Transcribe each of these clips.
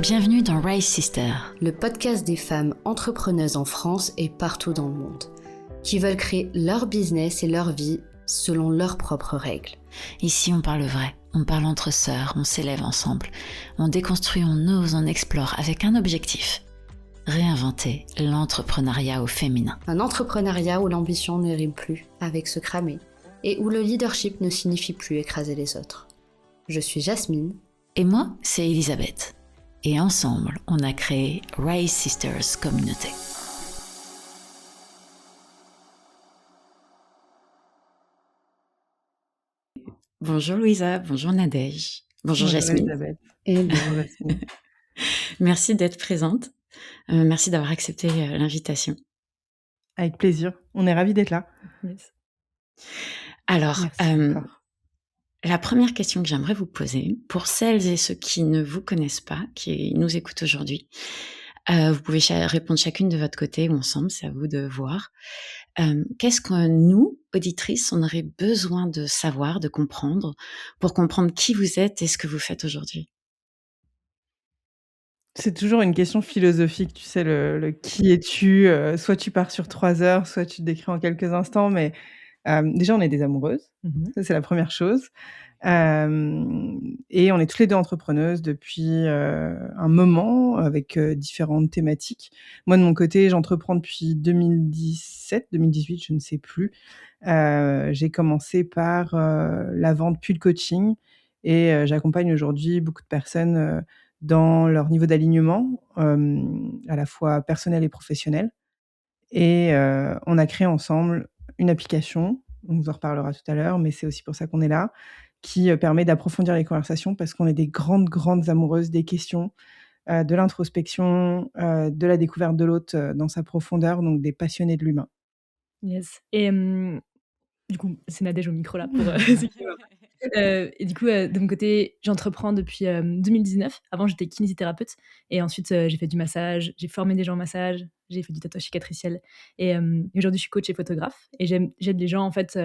Bienvenue dans Rise Sister, le podcast des femmes entrepreneuses en France et partout dans le monde, qui veulent créer leur business et leur vie selon leurs propres règles. Ici on parle vrai, on parle entre sœurs, on s'élève ensemble, on déconstruit, on ose, on explore avec un objectif: réinventer l'entrepreneuriat au féminin. Un entrepreneuriat où l'ambition ne rime plus avec se cramer et où le leadership ne signifie plus écraser les autres. Je suis Jasmine. Et moi, c'est Elisabeth. Et ensemble, on a créé Rise Sisters Communauté. Bonjour Louisa, bonjour Nadège, bonjour Jasmine. Elisabeth. Et Bonjour Jasmine. Merci d'être présente. Merci d'avoir accepté l'invitation. Avec plaisir. On est ravis d'être là. Yes. Alors, Merci encore. la première question que j'aimerais vous poser, pour celles et ceux qui ne vous connaissent pas, qui nous écoutent aujourd'hui, vous pouvez répondre chacune de votre côté ou ensemble, c'est à vous de voir. Qu'est-ce que nous, auditrices, on aurait besoin de savoir, de comprendre, pour comprendre qui vous êtes et ce que vous faites aujourd'hui? C'est toujours une question philosophique, tu sais, le qui es-tu? Soit tu pars sur 3 heures, soit tu te décris en quelques instants, mais déjà, on est des amoureuses. Ça, c'est la première chose. Et on est toutes les 2 entrepreneuses depuis, un moment avec, différentes thématiques. Moi, de mon côté, j'entreprends depuis 2017-2018, je ne sais plus. J'ai commencé par, la vente puis le coaching et j'accompagne aujourd'hui beaucoup de personnes, dans leur niveau d'alignement, à la fois personnel et professionnel. Et on a créé ensemble une application, on vous en reparlera tout à l'heure, mais c'est aussi pour ça qu'on est là, qui, permet d'approfondir les conversations parce qu'on est des grandes, grandes amoureuses des questions, de l'introspection, de la découverte de l'autre, dans sa profondeur, donc des passionnées de l'humain. Yes et du coup, c'est Nadège au micro là pour, ceux qui voient pas. Et du coup, de mon côté, j'entreprends depuis, 2019. Avant, j'étais kinésithérapeute et ensuite, j'ai fait du massage, j'ai formé des gens au massage, j'ai fait du tatouage cicatriciel et aujourd'hui, je suis coach et photographe et j'aide les gens, en fait,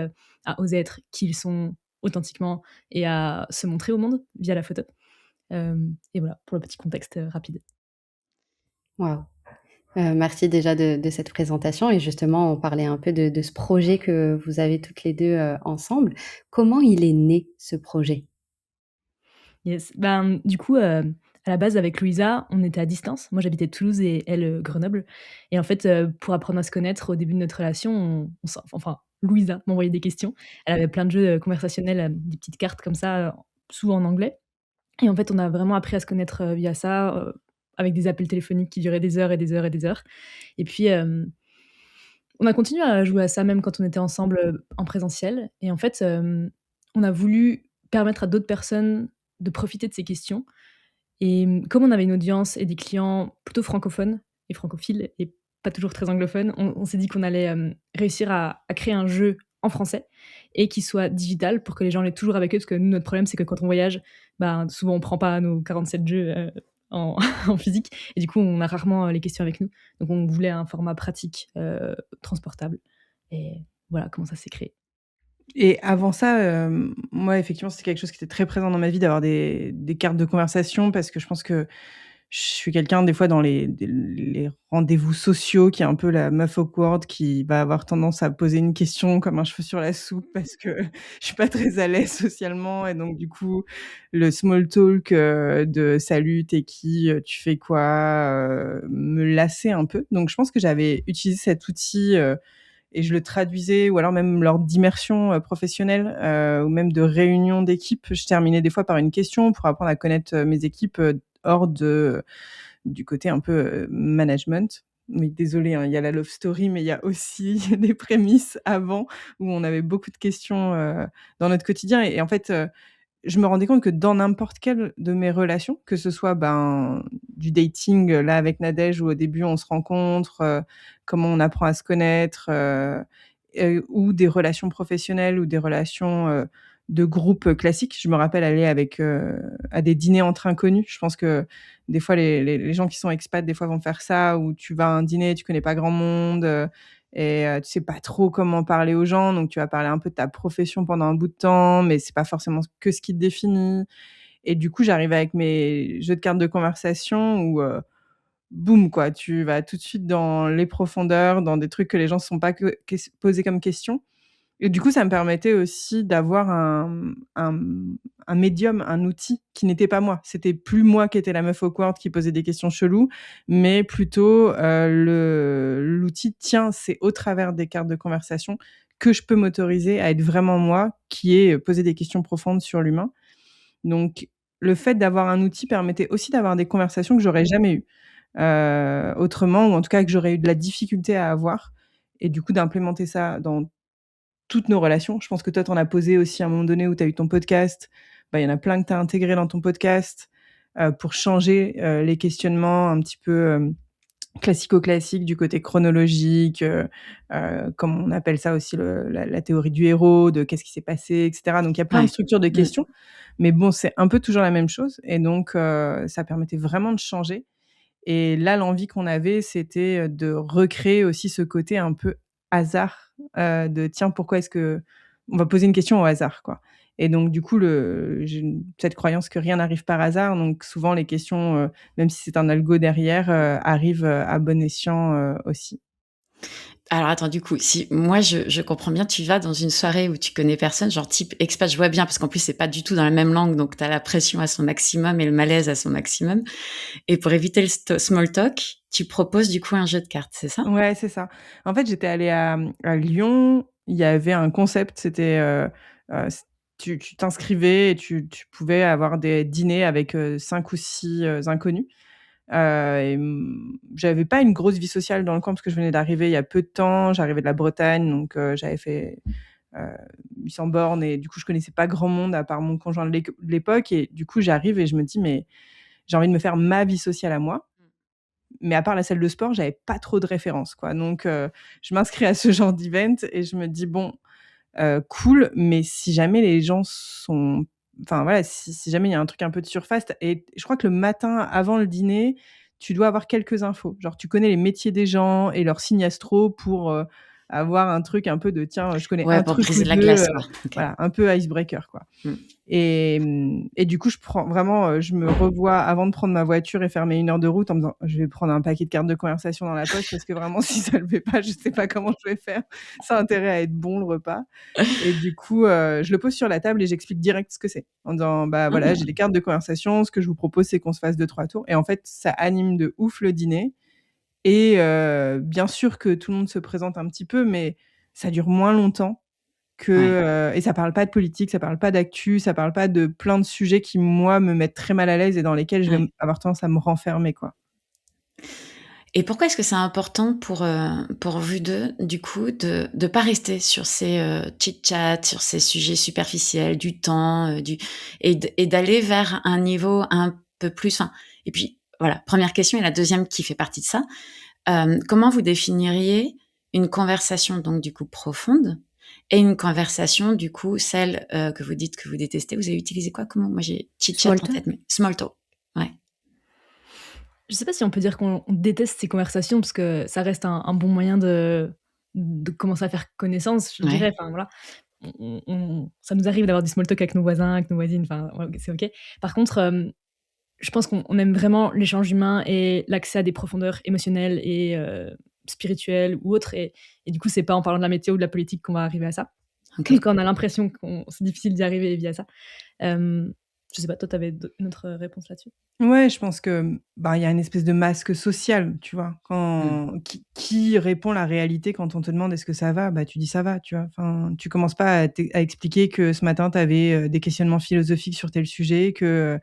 à oser être qui ils sont authentiquement et à se montrer au monde via la photo. Et voilà, pour le petit contexte, rapide. Waouh. Merci déjà de cette présentation et justement, on parlait un peu de ce projet que vous avez toutes les 2 ensemble. Comment il est né ce projet? Yes. Ben, du coup, à la base, avec Louisa, on était à distance. Moi, j'habitais Toulouse et elle, Grenoble. Et en fait, pour apprendre à se connaître au début de notre relation, enfin, Louisa m'envoyait des questions. Elle avait plein de jeux, conversationnels, des petites cartes comme ça, souvent en anglais. Et en fait, on a vraiment appris à se connaître, via ça, avec des appels téléphoniques qui duraient des heures et des heures et des heures. Et puis, on a continué à jouer à ça même quand on était ensemble, en présentiel. Et en fait, on a voulu permettre à d'autres personnes de profiter de ces questions et comme on avait une audience et des clients plutôt francophones et francophiles et pas toujours très anglophones, on s'est dit qu'on allait, réussir à créer un jeu en français et qui soit digital pour que les gens l'aient toujours avec eux. Parce que nous, notre problème, c'est que quand on voyage, ben, souvent on prend pas nos 47 jeux, en en physique et du coup, on a rarement, les questions avec nous. Donc on voulait un format pratique, transportable et voilà comment ça s'est créé. Et avant ça, moi, effectivement, c'était quelque chose qui était très présent dans ma vie d'avoir des cartes de conversation parce que je pense que je suis quelqu'un, des fois, dans les rendez-vous sociaux, qui est un peu la meuf awkward qui va avoir tendance à poser une question comme un cheveu sur la soupe parce que je suis pas très à l'aise socialement et donc du coup, le small talk, de «Salut, tu es qui? Tu fais quoi?» me lassait un peu. Donc je pense que j'avais utilisé cet outil, et je le traduisais ou alors même lors d'immersions, professionnelles, ou même de réunions d'équipe. Je terminais des fois par une question pour apprendre à connaître, mes équipes, hors du côté un peu, management. Oui, désolée, hein, il y a la love story, mais il y a aussi des prémices avant où on avait beaucoup de questions, dans notre quotidien et en fait, je me rendais compte que dans n'importe quelle de mes relations, que ce soit, ben, du dating, là avec Nadège où au début on se rencontre, comment on apprend à se connaître, ou des relations professionnelles ou des relations, de groupe, classiques. Je me rappelle aller avec, à des dîners entre inconnus. Je pense que des fois les gens qui sont expats, des fois vont faire ça, où tu vas à un dîner, tu connais pas grand monde, et tu sais pas trop comment parler aux gens, donc tu vas parler un peu de ta profession pendant un bout de temps, mais c'est pas forcément que ce qui te définit Et du coup, j'arrive avec mes jeux de cartes de conversation où, boum, quoi, tu vas tout de suite dans les profondeurs, dans des trucs que les gens se sont pas posés comme questions. Et du coup, ça me permettait aussi d'avoir un médium, un outil qui n'était pas moi. C'était plus moi qui étais la meuf awkward qui posait des questions cheloues, mais plutôt, l'outil, tiens, c'est au travers des cartes de conversation que je peux m'autoriser à être vraiment moi, qui ai posé des questions profondes sur l'humain. Donc le fait d'avoir un outil permettait aussi d'avoir des conversations que j'aurais jamais eues, autrement, ou en tout cas que j'aurais eu de la difficulté à avoir, et du coup d'implémenter ça dans toutes nos relations. Je pense que toi, tu en as posé aussi à un moment donné où tu as eu ton podcast. Bah, il y en a plein que tu as intégrés dans ton podcast, pour changer, les questionnements un petit peu, classico-classiques du côté chronologique, comme on appelle ça aussi la théorie du héros, de qu'est-ce qui s'est passé, et cetera. Donc il y a plein de Ouais. structures de Mmh. questions, mais bon, c'est un peu toujours la même chose, et donc ça permettait vraiment de changer. Et là, l'envie qu'on avait, c'était, de recréer aussi ce côté un peu hasard, de tiens, pourquoi est-ce que on va poser une question au hasard, quoi. Et donc du coup, j'ai cette croyance que rien n'arrive par hasard, donc souvent les questions, même si c'est un algo derrière, arrivent, à bon escient, aussi. Alors attends, du coup, si moi je comprends bien, tu vas dans une soirée où tu connais personne, genre type expat, je vois bien parce qu'en plus c'est pas du tout dans la même langue, donc tu as la pression à son maximum et le malaise à son maximum. Et pour éviter le small talk, tu proposes du coup un jeu de cartes, c'est ça? Ouais, c'est ça. En fait, j'étais allée à Lyon, il y avait un concept, c'était, c tu t'inscrivais et tu pouvais avoir des dîners avec, 5 ou 6 inconnus. J'avais pas une grosse vie sociale dans le coin parce que je venais d'arriver il y a peu de temps. J'arrivais de la Bretagne, donc j'avais fait, heu, 800 bornes, et du coup, je connaissais pas grand monde à part mon conjoint de l'époque, et du coup, j'arrive et je me dis: «Mais j'ai envie de me faire ma vie sociale à moi». Mais à part la salle de sport, j'avais pas trop de références, quoi. Donc je m'inscris à ce genre d'event et je me dis: «Bon, cool, mais si jamais les gens sont, enfin voilà, si jamais il y a un truc un peu de surface», et je crois que le matin avant le dîner, tu dois avoir quelques infos. Genre tu connais les métiers des gens et leurs signes astro pour, avoir un truc un peu de: «Tiens, je connais Ouais, un pour truc ou briser la 2, glace, quoi. OK. voilà, un peu icebreaker, quoi. Mmh. Et du coup, je prends vraiment, je me revois avant de prendre ma voiture et faire mes 1 heure de route en me disant: «Je vais prendre un paquet de cartes de conversation dans la poche parce que vraiment si ça le fait pas, je sais pas comment je vais faire. Ça a intérêt à être bon le repas». Et du coup, je le pose sur la table et j'explique direct ce que c'est. En disant: «Bah, voilà, j'ai des Mmh. cartes de conversation, ce que je vous propose, c'est qu'on se fasse 2-3 tours», et en fait, ça anime de ouf le dîner. Et bien sûr que tout le monde se présente un petit peu, mais ça dure moins longtemps que, Ouais, et ça parle pas de politique, ça parle pas d'actu, ça parle pas de plein de sujets qui, moi, me mettent très mal à l'aise et dans lesquels je vais ouais. avoir tendance à me renfermer, quoi. Et pourquoi est-ce que c'est important pour vous 2, du coup, de pas rester sur ces, chit-chats, sur ces sujets superficiels, du temps, du et d'aller vers un niveau un peu plus, enfin, et puis voilà, première question, et la deuxième qui fait partie de ça, comment vous définiriez une conversation donc du coup profonde et une conversation du coup celle, que vous dites que vous détestez? Vous avez utilisé quoi comme mot? Moi j'ai chit-chat Small en talk? tête, mais small talk. Ouais. Je sais pas si on peut dire qu'on déteste ces conversations parce que ça reste un bon moyen de commencer à faire connaissance, je Ouais. dirais. Enfin, voilà. Ça nous arrive d'avoir du small talk avec nos voisins, avec nos voisines, enfin, ouais, c'est OK. Par contre, je pense qu'on aime vraiment l'échange humain et l'accès à des profondeurs émotionnelles et spirituelles ou autres, et du coup, c'est pas en parlant de la météo ou de la politique qu'on va arriver à ça. OK. Quand on a l'impression qu'on c'est difficile d'y arriver via ça. Hem, je sais pas, toi, tu avais une autre réponse là-dessus? Ouais, je pense que, bah, il y a une espèce de masque social, tu vois? Mmh. Quand qui répond la réalité quand on te demande: «Est-ce que ça va?» Bah, tu dis: «Ça va», tu vois? Enfin, tu commences pas à expliquer que ce matin tu avais, des questionnements philosophiques sur tel sujet, que,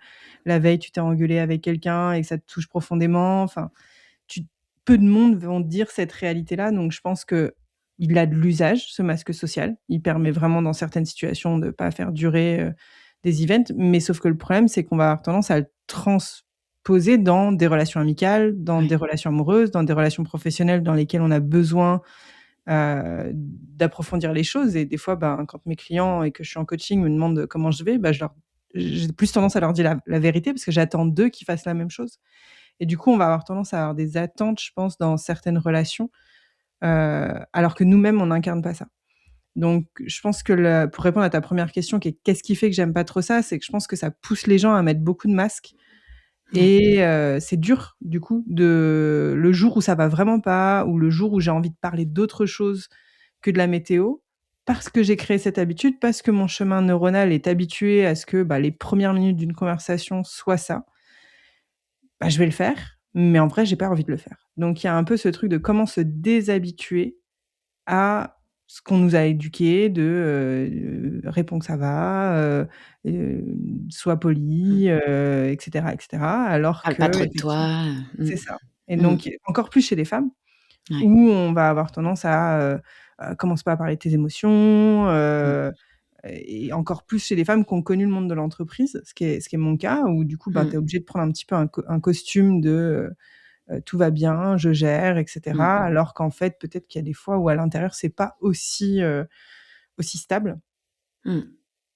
la veille tu t'es engueulé avec quelqu'un et que ça te touche profondément. Enfin, tu peu de monde vont te dire cette réalité-là, donc je pense qu'il a de l'usage, ce masque social. Il permet vraiment dans certaines situations de pas faire durer, des events, mais sauf que le problème, c'est qu'on va avoir tendance à le transposer dans des relations amicales, dans Ouais. des relations amoureuses, dans des relations professionnelles dans lesquelles on a besoin, d'approfondir les choses. Et des fois, ben, quand mes clients et que je suis en coaching me demandent comment je vais, bah, j'ai plus tendance à leur dire la vérité parce que j'attends d'eux qu'ils fassent la même chose. Et du coup, on va avoir tendance à avoir des attentes, je pense, dans certaines relations, alors que nous-mêmes, on n'incarne pas ça. Donc je pense que pour répondre à ta première question qui est: «Qu'est-ce qui fait que j'aime pas trop ça?» c'est que je pense que ça pousse les gens à mettre beaucoup de masques Ouais. et c'est dur du coup le jour où ça va vraiment pas ou le jour où j'ai envie de parler d'autre chose que de la météo, parce que j'ai créé cette habitude, parce que mon chemin neuronal est habitué à ce que, les premières minutes d'une conversation soient ça, je vais le faire, mais en vrai, j'ai pas envie de le faire. Donc il y a un peu ce truc de comment se déshabituer à ce qu'on nous a éduqués de, réponds que ça va, heu, sois Mmh. poli, et cetera, alors Parle pas trop de qu'effectivement toi, c'est ça et mmh. donc encore plus chez les femmes Ouais. où on va avoir tendance à, commence pas à parler de tes émotions, Mmh. et encore plus chez les femmes qui ont connu le monde de l'entreprise, ce qui est mon cas où du coup, tu Mmh. es obligé de prendre un petit peu un costume de, tout va bien, je gère et Mmh. cetera. Alors qu'en fait, peut-être qu'il y a des fois où à l'intérieur, c'est pas aussi stable. Mmh.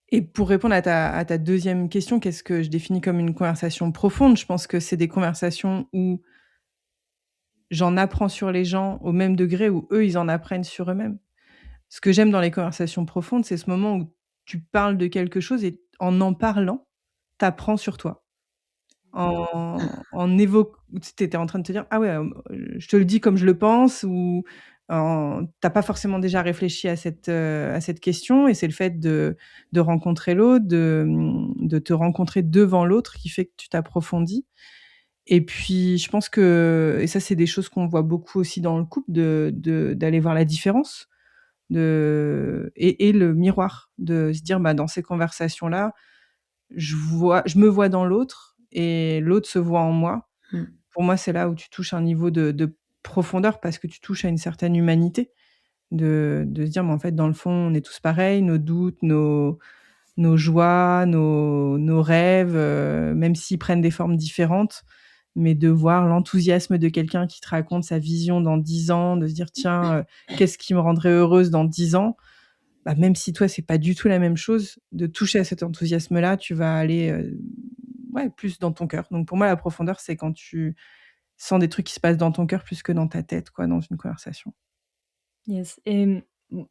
Et pour répondre à ta 2e question, qu'est-ce que je définis comme une conversation profonde? Je pense que c'est des conversations où j'en apprends sur les gens au même degré où eux, ils en apprennent sur eux-mêmes. Ce que j'aime dans les conversations profondes, c'est ce moment où tu parles de quelque chose et en parlant, tu apprends sur toi. Mmh. Tu étais en train de te dire: «Ah ouais, je te le dis comme je le pense» ou tu pas forcément déjà réfléchi à cette question et c'est le fait de rencontrer l'autre, de te rencontrer devant l'autre qui fait que tu t'approfondis et puis je pense que et ça, c'est des choses qu'on voit beaucoup aussi dans le couple d'aller voir la différence et le miroir, de se dire: «Dans ces conversations-là, je me vois dans l'autre et l'autre se voit en moi». Mmh. Pour moi, c'est là où tu touches un niveau de profondeur parce que tu touches à une certaine humanité, de se dire: «Mais en fait, dans le fond, on est tous pareils, nos doutes, nos joies, nos rêves, même s'ils prennent des formes différentes». Mais de voir l'enthousiasme de quelqu'un qui te raconte sa vision dans 10 ans, de se dire: «Tiens, qu'est-ce qui me rendrait heureuse dans 10 ans?» Même si toi, c'est pas du tout la même chose, de toucher à cet enthousiasme-là, tu vas aller, ouais, plus dans ton cœur. Donc pour moi, la profondeur, c'est quand tu sens des trucs qui se passent dans ton cœur plus que dans ta tête, quoi, dans une conversation. Yes et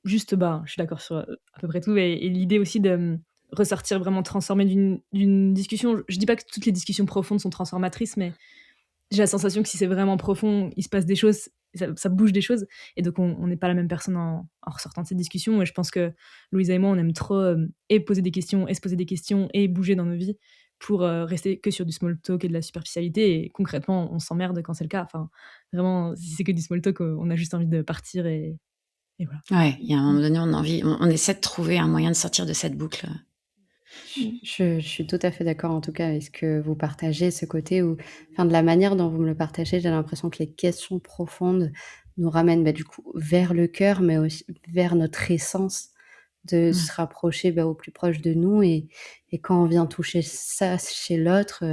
juste, je suis d'accord sur, à peu près tout et l'idée aussi de, ressortir vraiment transformé d'une discussion. Je dis pas que toutes les discussions profondes sont transformatrices, mais j'ai la sensation que si c'est vraiment profond, il se passe des choses, ça bouge des choses et donc on n'est pas la même personne en ressortant de cette discussion et je pense que Louisa et moi, on aime trop, et poser des questions et se poser des questions et bouger dans nos vies pour, rester que sur du small talk et de la superficialité et concrètement, on s'emmerde quand c'est le cas. Enfin, vraiment, si c'est que du small talk, on a juste envie de partir et voilà. Ouais, il y a un Mmh. moment donné, on essaie de trouver un moyen de sortir de cette boucle. Mmh. Je suis tout à fait d'accord en tout cas avec ce que vous partagez, ce côté où enfin de la manière dont vous me le partagez, j'ai l'impression que les questions profondes nous ramènent, du coup vers le cœur, mais aussi vers notre essence, de Mmh. se rapprocher, au plus proche de nous et quand on vient toucher ça chez l'autre,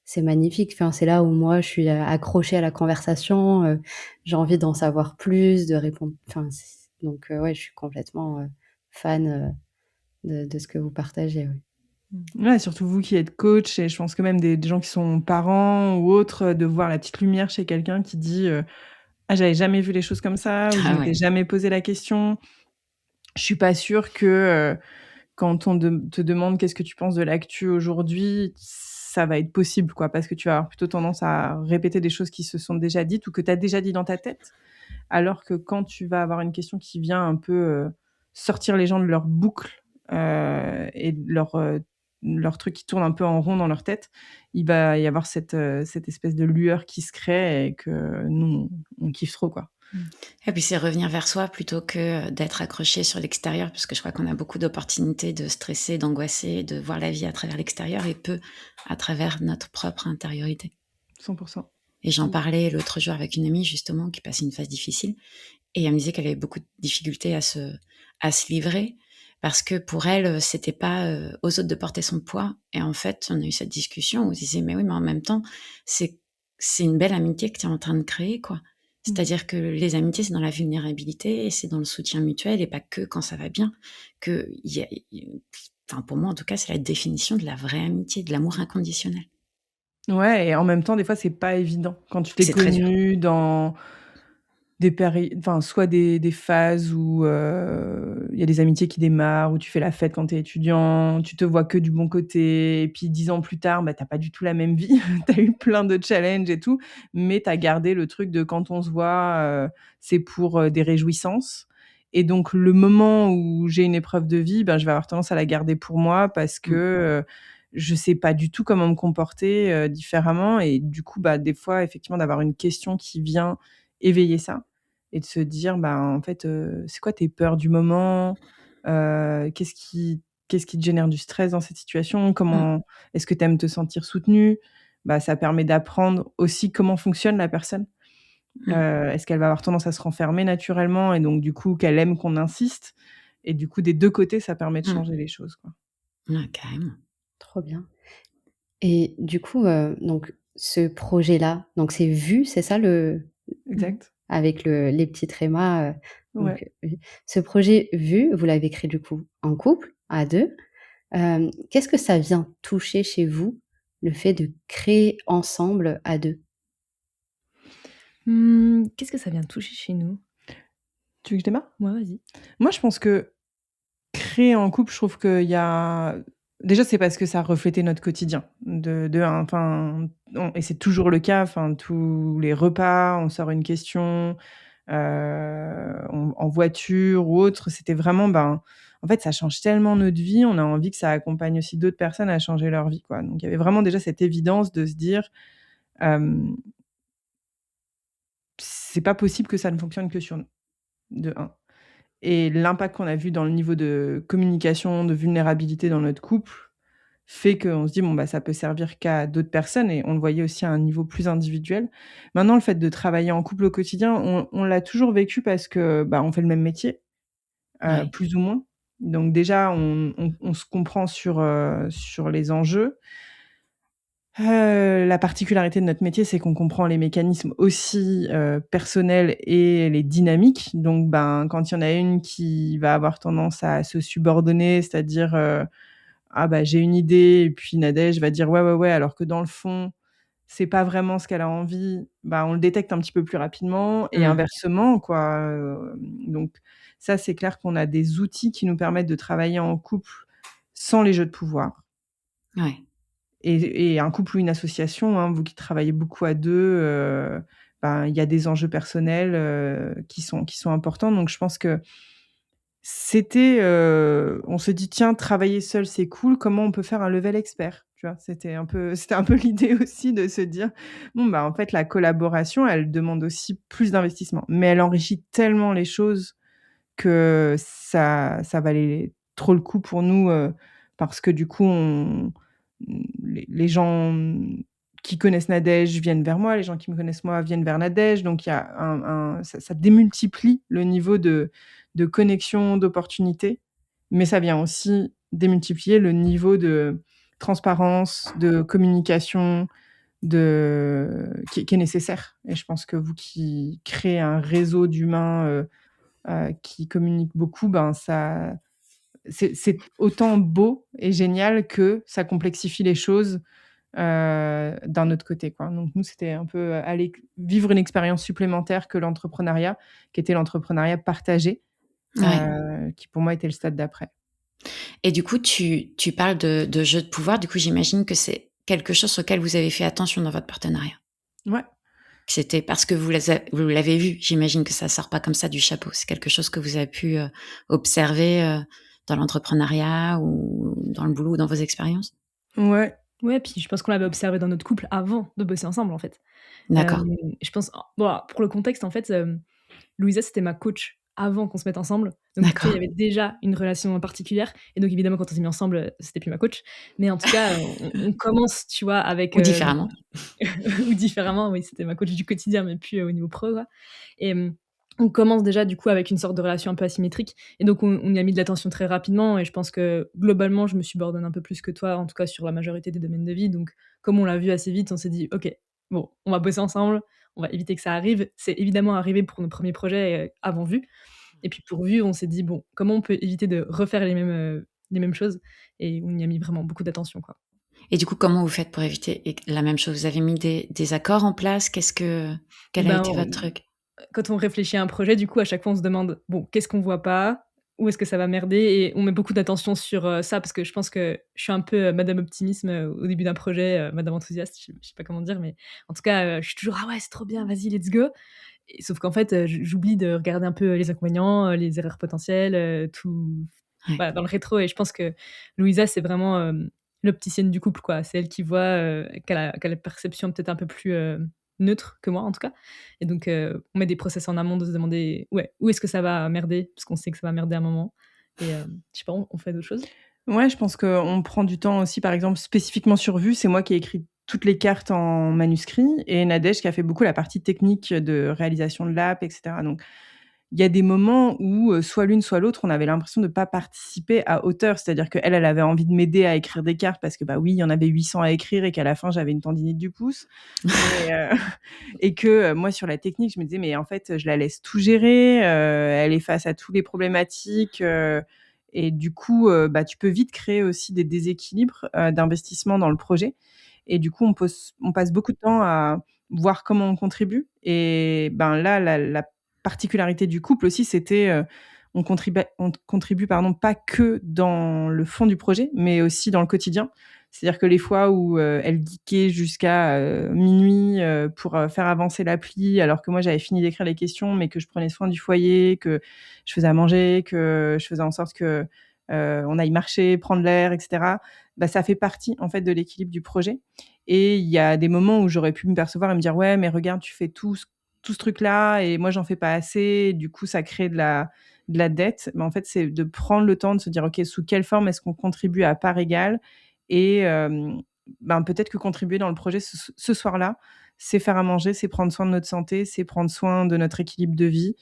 c'est magnifique. Enfin, c'est là où moi je suis, accrochée à la conversation, j'ai envie d'en savoir plus, de répondre enfin c donc ouais, je suis complètement, fan, de ce que vous partagez, oui. Mmh. Ouais, surtout vous qui êtes coach et je pense que même des gens qui sont parents ou autres, de voir la petite lumière chez quelqu'un qui dit, «Ah, j'avais jamais vu les choses comme ça» ou «Je Ah m'étais ouais. jamais posé la question». Je suis pas sûre que, quand on te demande: «Qu'est-ce que tu penses de l'actu aujourd'hui?» ça va être possible, quoi, parce que tu vas avoir plutôt tendance à répéter des choses qui se sont déjà dites ou que tu as déjà dit dans ta tête. Alors que quand tu vas avoir une question qui vient un peu, sortir les gens de leur boucle, et de leur truc qui tourne un peu en rond dans leur tête, il va y avoir cette espèce de lueur qui se crée et que nous, on kiffe trop, quoi. Mmh. Et puis c'est revenir vers soi plutôt que, d'être accroché sur l'extérieur, parce que je crois qu'on a beaucoup d'opportunités de stresser, d'angoisser, de voir la vie à travers l'extérieur et peu à travers notre propre intériorité. 100. Et j'en Mmh. parlais l'autre jour avec une amie justement qui passait une phase difficile et elle me disait qu'elle avait beaucoup de difficultés à se livrer parce que pour elle, c'était pas, aux autres de porter son poids et en fait, on a eu cette discussion où on se disait: «Mais oui, mais en même temps, c'est c'est une belle amitié que tu es en train de créer, quoi». Mmh. C'est-à-dire que les amitiés, c'est dans la vulnérabilité et c'est dans le soutien mutuel et pas que quand ça va bien, qu'il y a enfin pour moi en tout cas, c'est la définition de la vraie amitié, de l'amour inconditionnel. Ouais et en même temps, des fois, c'est pas évident. Quand tu t'es C'est très dur. connu dans soit des phases où il y a des amitiés qui démarrent, où tu fais la fête quand t'es étudiant, tu te vois que du bon côté, et puis 10 ans plus tard, bah, t'as pas du tout la même vie. T'as eu plein de challenges et tout, mais t'as gardé le truc de quand on se voit, c'est pour des réjouissances. Et donc, le moment où j'ai une épreuve de vie, ben, je vais avoir tendance à la garder pour moi parce que Mmh. je sais pas du tout comment me comporter différemment. Et du coup, bah, des fois, effectivement, d'avoir une question qui vient éveiller ça et de se dire, bah, en fait, c'est quoi tes peurs du moment? Qu'est-ce qui te génère du stress dans cette situation? Mmh. Comment est-ce que tu aimes te sentir soutenu? Bah, ça permet d'apprendre aussi comment fonctionne la personne. Mmh. Est-ce qu'elle va avoir tendance à se renfermer naturellement et donc du coup qu'elle aime qu'on insiste? Et du coup, des 2 côtés, ça permet de Mmh. changer les choses, quoi. Ouais, carrément. Trop bien. Et du coup, donc ce projet-là, donc c'est VU, c'est ça Exact. avec les petits trémas, Ouais. donc ce projet VU, vous l'avez créé du coup en couple, à 2. Qu'est-ce que ça vient toucher chez vous, le fait de créer ensemble à 2? Qu'est-ce que ça vient toucher chez nous? Tu veux que je démarre? Ouais, vas-y. Moi, je pense que créer en couple, je trouve qu'il y a déjà, c'est parce que ça reflétait notre quotidien de 1, enfin, et c'est toujours le cas, enfin, tous les repas, on sort une question, on en voiture ou autre, c'était vraiment, ben, en fait, ça change tellement notre vie, on a envie que ça accompagne aussi d'autres personnes à changer leur vie, quoi. Donc il y avait vraiment déjà cette évidence de se dire, hem: «C'est pas possible que ça ne fonctionne que sur nous», de 1. Et l'impact qu'on a vu dans le niveau de communication, de vulnérabilité dans notre couple, fait qu'on se dit: «Bon, bah, ça peut servir qu'à d'autres personnes», et on le voyait aussi à un niveau plus individuel. Maintenant, le fait de travailler en couple au quotidien, on l'a toujours vécu parce que, bah, on fait le même métier, Ouais. plus ou moins. Donc déjà, on se comprend sur les enjeux. La particularité de notre métier, c'est qu'on comprend les mécanismes aussi, personnels et les dynamiques. Donc ben, quand il y en a une qui va avoir tendance à se subordonner, c'est-à-dire, «Ah bah, j'ai une idée», et puis Nadège va dire: «Ouais, ouais, ouais», alors que dans le fond, c'est pas vraiment ce qu'elle a envie, bah, on le détecte un petit peu plus rapidement, et Mmh. inversement, quoi, donc ça, c'est clair qu'on a des outils qui nous permettent de travailler en couple sans les jeux de pouvoir. Ouais. Et un couple ou une association, hein, vous qui travaillez beaucoup à 2, ben, il y a des enjeux personnels, qui sont importants. Donc je pense que on se dit: «Tiens, travailler seul, c'est cool, comment on peut faire un level expert?» Tu vois? C'était un peu l'idée aussi de se dire: «Bon, bah, en fait, la collaboration, elle demande aussi plus d'investissement, mais elle enrichit tellement les choses que ça valait trop le coup pour nous, parce que du coup, les gens, qui connaissent Nadège viennent vers moi, les gens qui me connaissent moi viennent vers Nadège, donc il y a ça démultiplie le niveau de connexion, d'opportunités, mais ça vient aussi démultiplier le niveau de transparence, de communication, qui est nécessaire. Et je pense que vous qui créez un réseau d'humains, qui communiquent beaucoup, ben, ça c'est autant beau et génial que ça complexifie les choses, d'un autre côté, quoi. Donc nous, c'était un peu, aller vivre une expérience supplémentaire que l'entrepreneuriat, qui était l'entrepreneuriat partagé, Ouais. qui pour moi était le stade d'après. Et du coup, tu parles de jeu de pouvoir. Du coup, j'imagine que c'est quelque chose auquel vous avez fait attention dans votre partenariat? Ouais. C'était parce que vous l'avez vu? J'imagine que ça sort pas comme ça du chapeau. C'est quelque chose que vous avez pu, observer, dans l'entrepreneuriat ou dans le boulot ou dans vos expériences? Ouais. Ouais, puis je pense qu'on l'avait observé dans notre couple avant de bosser ensemble, en fait. Hem, D'accord, je pense bon, alors, pour le contexte, en fait, Louisa, c'était ma coach avant qu'on se mette ensemble. Donc, tu vois, il y d'accord. avait déjà une relation particulière et donc évidemment, quand on s'est mis ensemble, c'était plus ma coach. Mais en tout cas, on commence, tu vois, avec, Ou différemment. ou différemment, oui, c'était ma coach du quotidien, mais plus, au niveau pro, quoi. Et on commence déjà, du coup, avec une sorte de relation un peu asymétrique et donc on y a mis de l'attention très rapidement et je pense que, globalement, je me subordonne un peu plus que toi, en tout cas sur la majorité des domaines de vie. Donc comme on l'a vu assez vite, on s'est dit: «OK, bon, on va bosser ensemble, on va éviter que ça arrive». C'est évidemment arrivé pour nos premiers projets, avant Vue et puis pour Vue, on s'est dit: «Bon, comment on peut éviter de refaire les mêmes choses?» et on y a mis vraiment beaucoup d'attention, quoi. Et du coup, comment vous faites pour éviter la même chose? Vous avez mis des accords en place? Quel a Ben, été votre truc? quand on réfléchit à un projet, du coup, à chaque fois, on se demande: «Bon, qu'est-ce qu'on voit pas? Où est-ce que ça va merder?» Et on met beaucoup d'attention sur, ça parce que je pense que je suis un peu, madame optimisme, au début d'un projet, madame enthousiaste, je sais pas comment dire, mais en tout cas, je suis toujours: «Ah ouais, c'est trop bien, vas-y, let's go!» Et sauf qu'en fait, j'oublie de regarder un peu les inconvénients, les erreurs potentielles, tout Ouais. voilà, dans le rétro. Et je pense que Louisa, c'est vraiment, l'opticienne du couple, quoi. C'est elle qui voit, qu'elle a la perception peut-être un peu plus, neutre que moi, en tout cas. Et donc on met des process en amont de se demander, ouais, où est-ce que ça va merder? Parce qu'on sait que ça va merder à un moment. Et je sais pas, on fait d'autres choses? Ouais, je pense qu'on prend du temps aussi, par exemple, spécifiquement sur Vue, c'est moi qui ai écrit toutes les cartes en manuscrit et Nadège qui a fait beaucoup la partie technique de réalisation de l'app et cetera. Donc il y a des moments où, soit l'une soit l'autre, on avait l'impression de pas participer à hauteur. C'est-à-dire qu'elle, elle avait envie de m'aider à écrire des cartes parce que, bah, oui, il y en avait 800 à écrire et qu'à la fin, j'avais une tendinite du pouce. Mais, et que, moi, sur la technique, je me disais: «Mais en fait, je la laisse tout gérer, elle est face à tous les problématiques», et du coup, bah, tu peux vite créer aussi des déséquilibres, d'investissement dans le projet et du coup, on passe beaucoup de temps à voir comment on contribue et ben, là, la particularité du couple aussi, c'était, on contribue pardon, pas que dans le fond du projet, mais aussi dans le quotidien. C'est-à-dire que les fois où, elle geekait jusqu'à, minuit, pour, faire avancer l'appli, alors que moi j'avais fini d'écrire les questions, mais que je prenais soin du foyer, que je faisais à manger, que je faisais en sorte que, on aille marcher, prendre l'air et cetera. Bah, ça fait partie, en fait, de l'équilibre du projet et il y a des moments où j'aurais pu me percevoir et me dire: «Ouais, mais regarde, tu fais tout ce truc-là et moi, j'en fais pas assez». Du coup, ça crée de la dette. Mais en fait, c'est de prendre le temps de se dire: «OK, sous quelle forme est-ce qu'on contribue à part égale?» et ben, peut-être que contribuer dans le projet ce soir-là, c'est faire à manger, c'est prendre soin de notre santé, c'est prendre soin de notre équilibre de vie,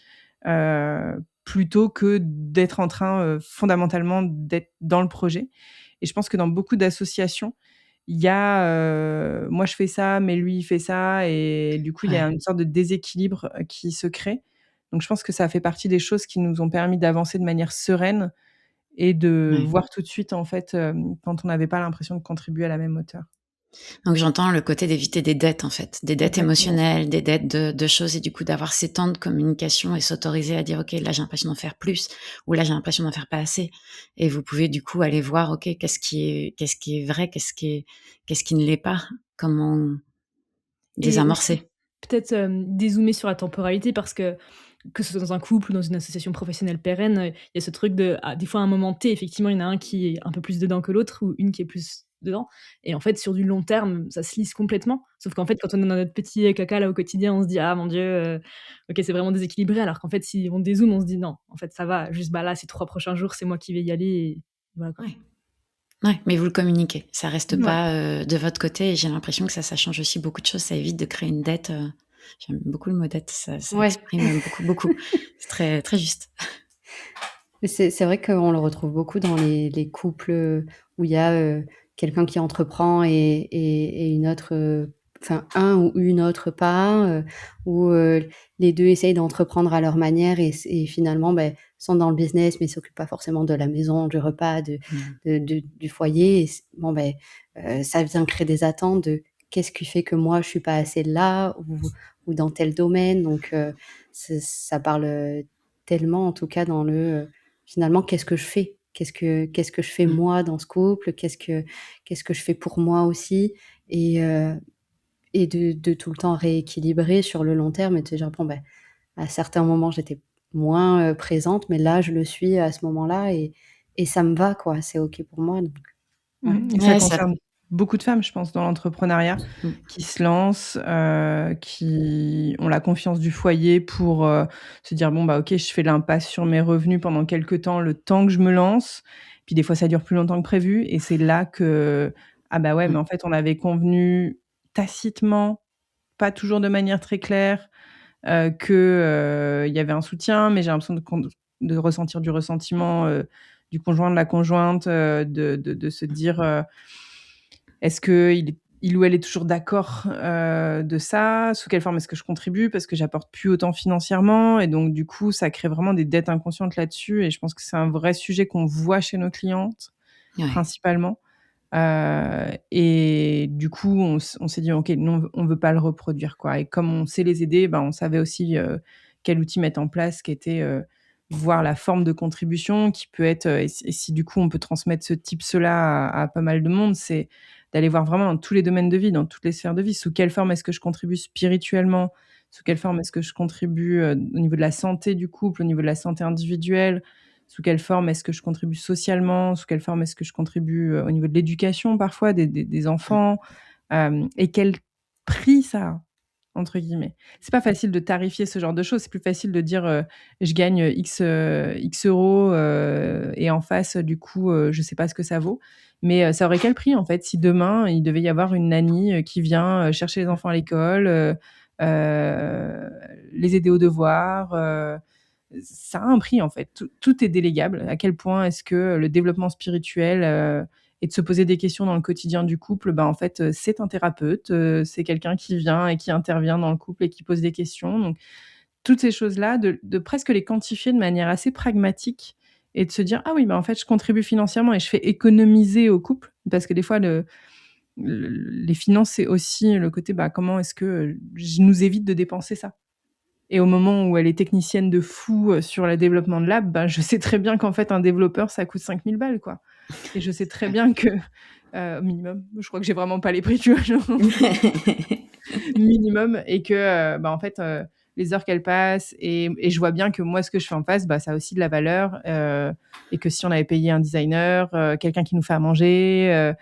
plutôt que d'être en train, fondamentalement d'être dans le projet et je pense que dans beaucoup d'associations, il y a, moi je fais ça, mais lui il fait ça et du coup, il y a Ouais. une sorte de déséquilibre, qui se crée. Donc je pense que ça fait partie des choses qui nous ont permis d'avancer de manière sereine et de Ouais. voir tout de suite, en fait, quand on n'avait pas l'impression de contribuer à la même hauteur. Donc j'entends le côté d'éviter des dettes, en fait, des dettes Exactement. émotionnelles, des dettes de choses et du coup d'avoir ces temps de communication et s'autoriser à dire: «OK, là j'ai l'impression d'en faire plus» ou «Là j'ai l'impression d'en faire pas assez» et vous pouvez du coup aller voir, OK, qu'est-ce qui est vrai, qu'est-ce qui ne l'est pas? Comment Et aussi, désamorcer? peut-être, dézoomer sur la temporalité parce que ce soit dans un couple ou dans une association professionnelle pérenne, il y a ce truc de des fois, à un moment T, effectivement, il y en a un qui est un peu plus dedans que l'autre ou une qui est plus dedans. Et en fait, sur du long terme, ça se lisse complètement. Sauf qu'en fait, quand on est dans notre petit caca, là, au quotidien, on se dit: «Ah mon Dieu, OK, c'est vraiment déséquilibré», alors qu'en fait, si on dézoome, on se dit: «Non, en fait, ça va, juste, bah, là, ces 3 prochains jours, c'est moi qui vais y aller» et voilà, quoi. Ouais. Ouais, mais vous le communiquez. Ça reste Ouais. pas, de votre côté et j'ai l'impression que ça change aussi beaucoup de choses. Ça évite de créer une dette, j'aime beaucoup le mot dette, ça Ouais. exprime beaucoup, beaucoup. C'est très, très juste. Mais c'est vrai qu'on le retrouve beaucoup dans les couples, où il y a, quelqu'un qui entreprend et une autre, enfin un ou une autre pas, où, les 2 essayent d'entreprendre à leur manière et finalement, beh, sont dans le business, mais s'occupent pas forcément de la maison, du repas, Mmh. du foyer et bon, beh, ça vient créer des attentes de: «Qu'est-ce qui fait que moi je suis pas assez là?» ou dans tel domaine donc ça parle, tellement en tout cas dans le, finalement, qu'est-ce que je fais? Qu'est-ce que je fais Mmh. moi dans ce couple? Qu'est-ce que je fais pour moi aussi? Et heu et de tout le temps rééquilibrer sur le long terme et de se dire: «Bon, ben, à certains moments, j'étais moins, présente, mais là, je le suis à ce moment-là et ça me va, quoi. C'est OK pour moi», donc ouais. Mmh et ça Ouais, ça concerne beaucoup de femmes, je pense, dans l'entrepreneuriat, mmh. qui se lancent, qui ont la confiance du foyer pour, se dire: «Bon, bah, OK, je fais l'impasse sur mes revenus pendant quelque temps, le temps que je me lance». Puis des fois, ça dure plus longtemps que prévu et c'est là que: «Ah bah, ouais, mais Mmh. en fait, on avait convenu tacitement, pas toujours de manière très claire, que, il y avait un soutien, mais j'ai l'impression de ressentir du ressentiment, du conjoint, de la conjointe, de se dire, est-ce qu'il ou elle est toujours d'accord, de ça? Sous quelle forme est-ce que je contribue? Parce que j'apporte plus autant financièrement et donc du coup, ça crée vraiment des dettes inconscientes là-dessus et je pense que c'est un vrai sujet qu'on voit chez nos clientes, Ouais. principalement. Et du coup, on s'est dit: «OK, nous, on veut pas le reproduire, quoi» et comme on sait les aider, ben, on savait aussi, quel outil mettre en place qui était, voir la forme de contribution qui peut être, et si du coup on peut transmettre ce tips-là à pas mal de monde, c'est d'aller voir vraiment dans tous les domaines de vie, dans toutes les sphères de vie. Sous quelle forme est-ce que je contribue spirituellement? Sous quelle forme est-ce que je contribue, au niveau de la santé du couple, au niveau de la santé individuelle? Sous quelle forme est-ce que je contribue socialement? Sous quelle forme est-ce que je contribue, au niveau de l'éducation parfois des enfants? Et quel prix ça a? Entre guillemets. C'est pas facile de tarifier ce genre de choses. C'est plus facile de dire, je gagne, X euros, et en face, du coup, je sais pas ce que ça vaut. Mais, ça aurait quel prix en fait si demain il devait y avoir une nanny, qui vient, chercher les enfants à l'école, les aider aux devoirs, ça a un prix en fait. Tout est délégable. À quel point est-ce que le développement spirituel, et de se poser des questions dans le quotidien du couple, ben, en fait, c'est un thérapeute, c'est quelqu'un qui vient et qui intervient dans le couple et qui pose des questions. Donc toutes ces choses-là, de presque les quantifier de manière assez pragmatique et de se dire: «Ah oui, bah, en fait, je contribue financièrement et je fais économiser au couple». Parce que des fois les finances, c'est aussi le côté, bah, comment est-ce que je nous évite de dépenser ça? Et au moment où elle est technicienne de fou, sur le développement de l'app, ben, je sais très bien qu'en fait un développeur ça coûte 5 000 balles, quoi. Et je sais très bien que, minimum, je crois que j'ai vraiment pas les prix, tu vois? Genre minimum et que, bah, en fait, les heures qu'elle passe et je vois bien que moi ce que je fais en face, bah, ça a aussi de la valeur, et que si on avait payé un designer, quelqu'un qui nous fait à manger,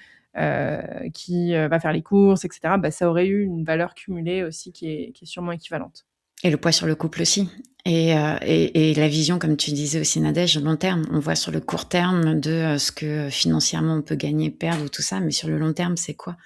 qui, va faire les courses et cetera, bah, ça aurait eu une valeur cumulée aussi qui est sûrement équivalente. Et le poids sur le couple aussi. Et la vision, comme tu disais aussi, Nadège, long terme. On voit sur le court terme de ce que financièrement on peut gagner, perdre ou tout ça, mais sur le long terme, c'est quoi?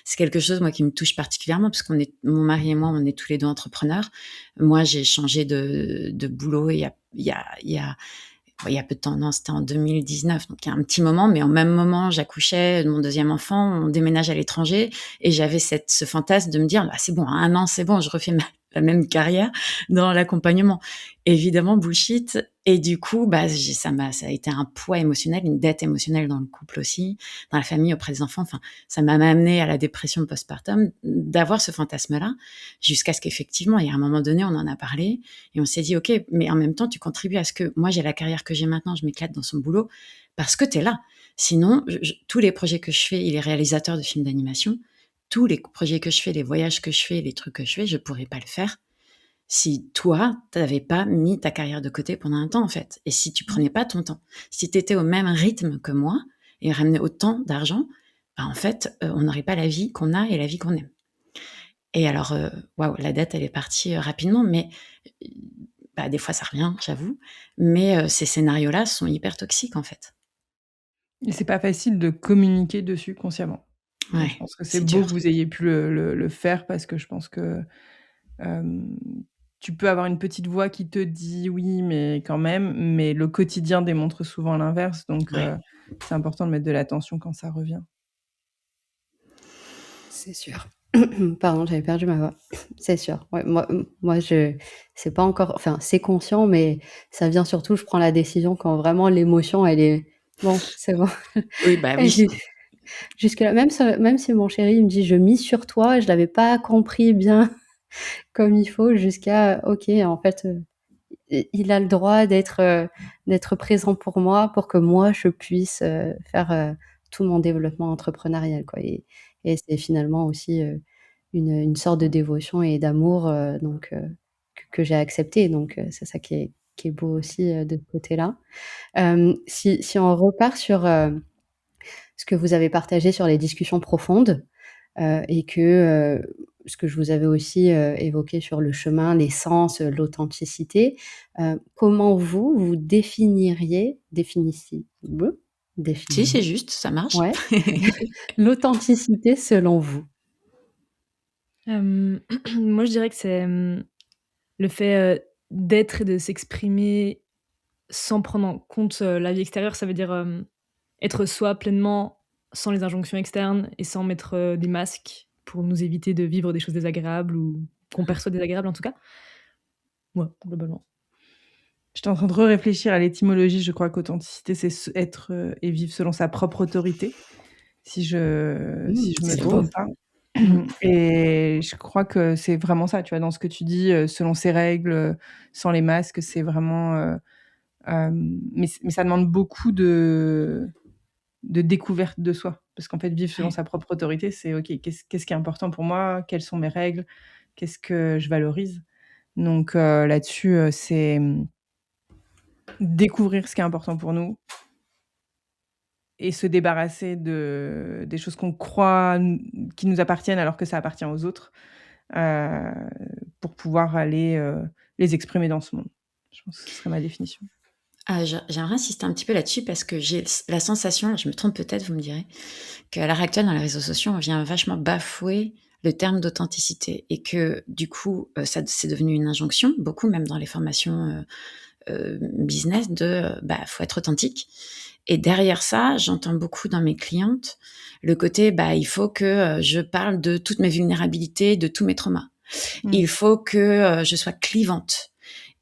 C'est quelque chose, moi, qui me touche particulièrement parce mon mari et moi, on est tous les deux entrepreneurs. Moi, j'ai changé de boulot il y a peu de temps, non, c'était en 2019, donc il y a un petit moment, mais au même moment, j'accouchais de mon deuxième enfant, on déménage à l'étranger, et j'avais ce fantasme de me dire, bah, c'est bon, à 1 an, c'est bon, je refais la même carrière dans l'accompagnement. Évidemment, bullshit. Et du coup, bah, ça a été un poids émotionnel, une dette émotionnelle dans le couple aussi, dans la famille, auprès des enfants. Enfin, ça m'a amené à la dépression postpartum d'avoir ce fantasme-là, jusqu'à ce qu'effectivement, il y a un moment donné, on en a parlé et on s'est dit, OK, mais en même temps, tu contribues à ce que moi, j'ai la carrière que j'ai maintenant, je m'éclate dans son boulot parce que tu es là. Sinon, tous les projets que je fais, il est réalisateur de films d'animation. Tous les projets que je fais, les voyages que je fais, les trucs que je fais, je pourrais pas le faire si toi, tu n'avais pas mis ta carrière de côté pendant un temps, en fait. Et si tu prenais pas ton temps. Si tu étais au même rythme que moi et ramenais autant d'argent, bah, en fait, on n'aurait pas la vie qu'on a et la vie qu'on aime. Et alors, waouh, la dette, elle est partie rapidement, mais bah, des fois, ça revient, j'avoue. Mais ces scénarios-là sont hyper toxiques, en fait. Et c'est pas facile de communiquer dessus consciemment. Donc Ouais, je pense que c'est c'est beau dur. que vous ayez pu le faire parce que je pense que, hem, tu peux avoir une petite voix qui te dit: «Oui, mais quand même», mais le quotidien démontre souvent l'inverse, donc Ouais. c'est important de mettre de l'attention quand ça revient. C'est sûr. Pardon, j'avais perdu ma voix. C'est sûr. Ouais, moi je c'est pas encore enfin, c'est conscient, mais ça vient surtout je prends la décision quand vraiment l'émotion elle est: «Bon, c'est bon». Oui, bah Et oui. jusque-là, même si mon chéri il me dit: «Je mise sur toi», je l'avais pas compris bien comme il faut jusqu'à OK, en fait, il a le droit d'être présent pour moi, pour que moi je puisse, faire, tout mon développement entrepreneurial, quoi et c'est finalement aussi, une sorte de dévotion et d'amour, donc que j'ai accepté donc c'est ça qui est beau aussi, de ce côté-là. Si on repart sur, ce que vous avez partagé sur les discussions profondes, et que, ce que je vous avais aussi, évoqué sur le chemin, l'essence, l'authenticité, comment vous définissiez Si, c'est définiriez juste, ça marche. ouais, l'authenticité selon vous? Moi, je dirais que c'est, le fait, d'être et de s'exprimer sans prendre en compte, la vie extérieure. Ça veut dire, être soi pleinement, sans les injonctions externes et sans mettre, des masques pour nous éviter de vivre des choses désagréables ou qu'on perçoit désagréables en tout cas. Ouais, globalement. J'étais en train de réfléchir à l'étymologie, je crois qu'authenticité, c'est être, et vivre selon sa propre autorité. si je me C'est beau. trompe pas. Et je crois que c'est vraiment ça, tu vois, dans ce que tu dis, selon ces règles, sans les masques, c'est vraiment, mais ça demande beaucoup de découverte de soi. Parce qu'en fait, vivre selon Ouais. sa propre autorité, c'est OK, qu'est-ce qui est important pour moi? Quelles sont mes règles? Qu'est-ce que je valorise? Donc là-dessus, c'est, découvrir ce qui est important pour nous et se débarrasser des choses qu'on croit qui nous appartiennent alors que ça appartient aux autres, heu, pour pouvoir aller, les exprimer dans ce monde. Je pense que ce serait ma définition. J'aimerais insister un petit peu là-dessus parce que j'ai la sensation, je me trompe peut-être, vous me direz, qu'à l'heure actuelle, dans les réseaux sociaux, on vient vachement bafouer le terme d'authenticité et que du coup, ça c'est devenu une injonction, beaucoup même dans les formations, business faut être authentique et derrière ça, j'entends beaucoup dans mes clientes le côté, il faut que, je parle de toutes mes vulnérabilités, de tous mes traumas. Mmh. Il faut que, je sois clivante.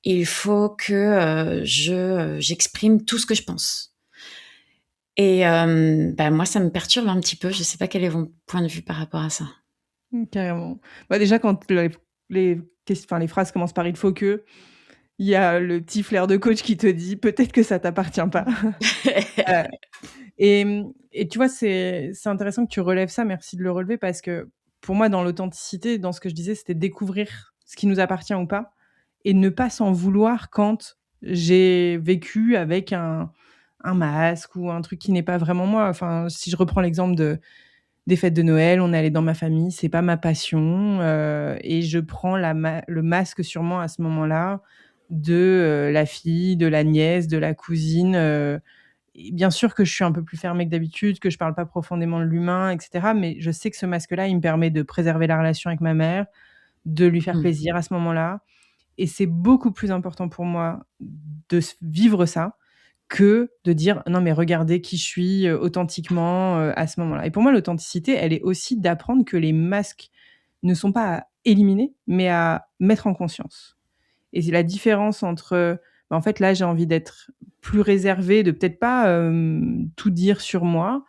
Il faut que, j'exprime tout ce que je pense et moi, ça me perturbe un petit peu. Je sais pas quel est votre point de vue par rapport à ça? Carrément. Bah, déjà quand les phrases commencent par «il faut que», il y a le petit flair de coach qui te dit: «Peut-être que ça t'appartient pas». Heu et tu vois, c'est intéressant que tu relèves ça, merci de le relever parce que pour moi, dans l'authenticité, dans ce que je disais, c'était découvrir ce qui nous appartient ou pas et ne pas s'en vouloir quand j'ai vécu avec un masque ou un truc qui n'est pas vraiment moi. Enfin, si je reprends l'exemple des fêtes de Noël, on est allé dans ma famille, c'est pas ma passion, et je prends le masque sur moi à ce moment-là de, la fille, de la nièce, de la cousine, et bien sûr que je suis un peu plus fermée que d'habitude, que je parle pas profondément de l'humain et cetera, mais je sais que ce masque-là, il me permet de préserver la relation avec ma mère, de lui faire Mmh. plaisir à ce moment-là et c'est beaucoup plus important pour moi de vivre ça que de dire: «Non mais regardez qui je suis, authentiquement, à ce moment-là» et pour moi, l'authenticité, elle est aussi d'apprendre que les masques ne sont pas à éliminer, mais à mettre en conscience. Et c'est la différence entre, en fait, là, j'ai envie d'être plus réservée, de peut-être pas, tout dire sur moi,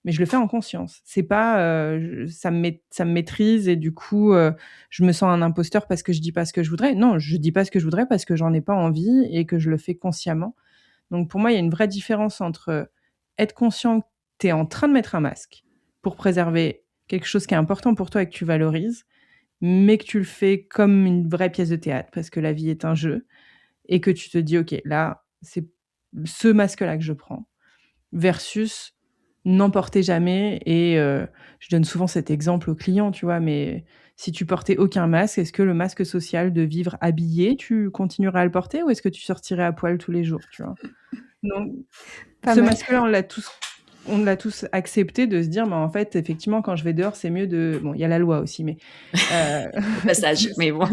mais je le fais en conscience. C'est pas, ça me maîtrise et du coup, je me sens un imposteur parce que je dis pas ce que je voudrais. Non, je dis pas ce que je voudrais parce que j'en ai pas envie et que je le fais consciemment. Donc pour moi, il y a une vraie différence entre être conscient que tu es en train de mettre un masque pour préserver quelque chose qui est important pour toi et que tu valorises, mais que tu le fais comme une vraie pièce de théâtre parce que la vie est un jeu et que tu te dis: «OK, là, c'est ce masque-là que je prends» versus n'en porter jamais et je donne souvent cet exemple aux clients, tu vois? Mais si tu portais aucun masque, est-ce que le masque social de vivre habillé, tu continuerais à le porter ou est-ce que tu sortirais à poil tous les jours, tu vois? Donc Pas ce mal. masque-là, on l'a tous accepté de se dire: «Mais en fait, effectivement, quand je vais dehors, c'est mieux de» bon, il y a la loi aussi, mais Au passage, mais bon.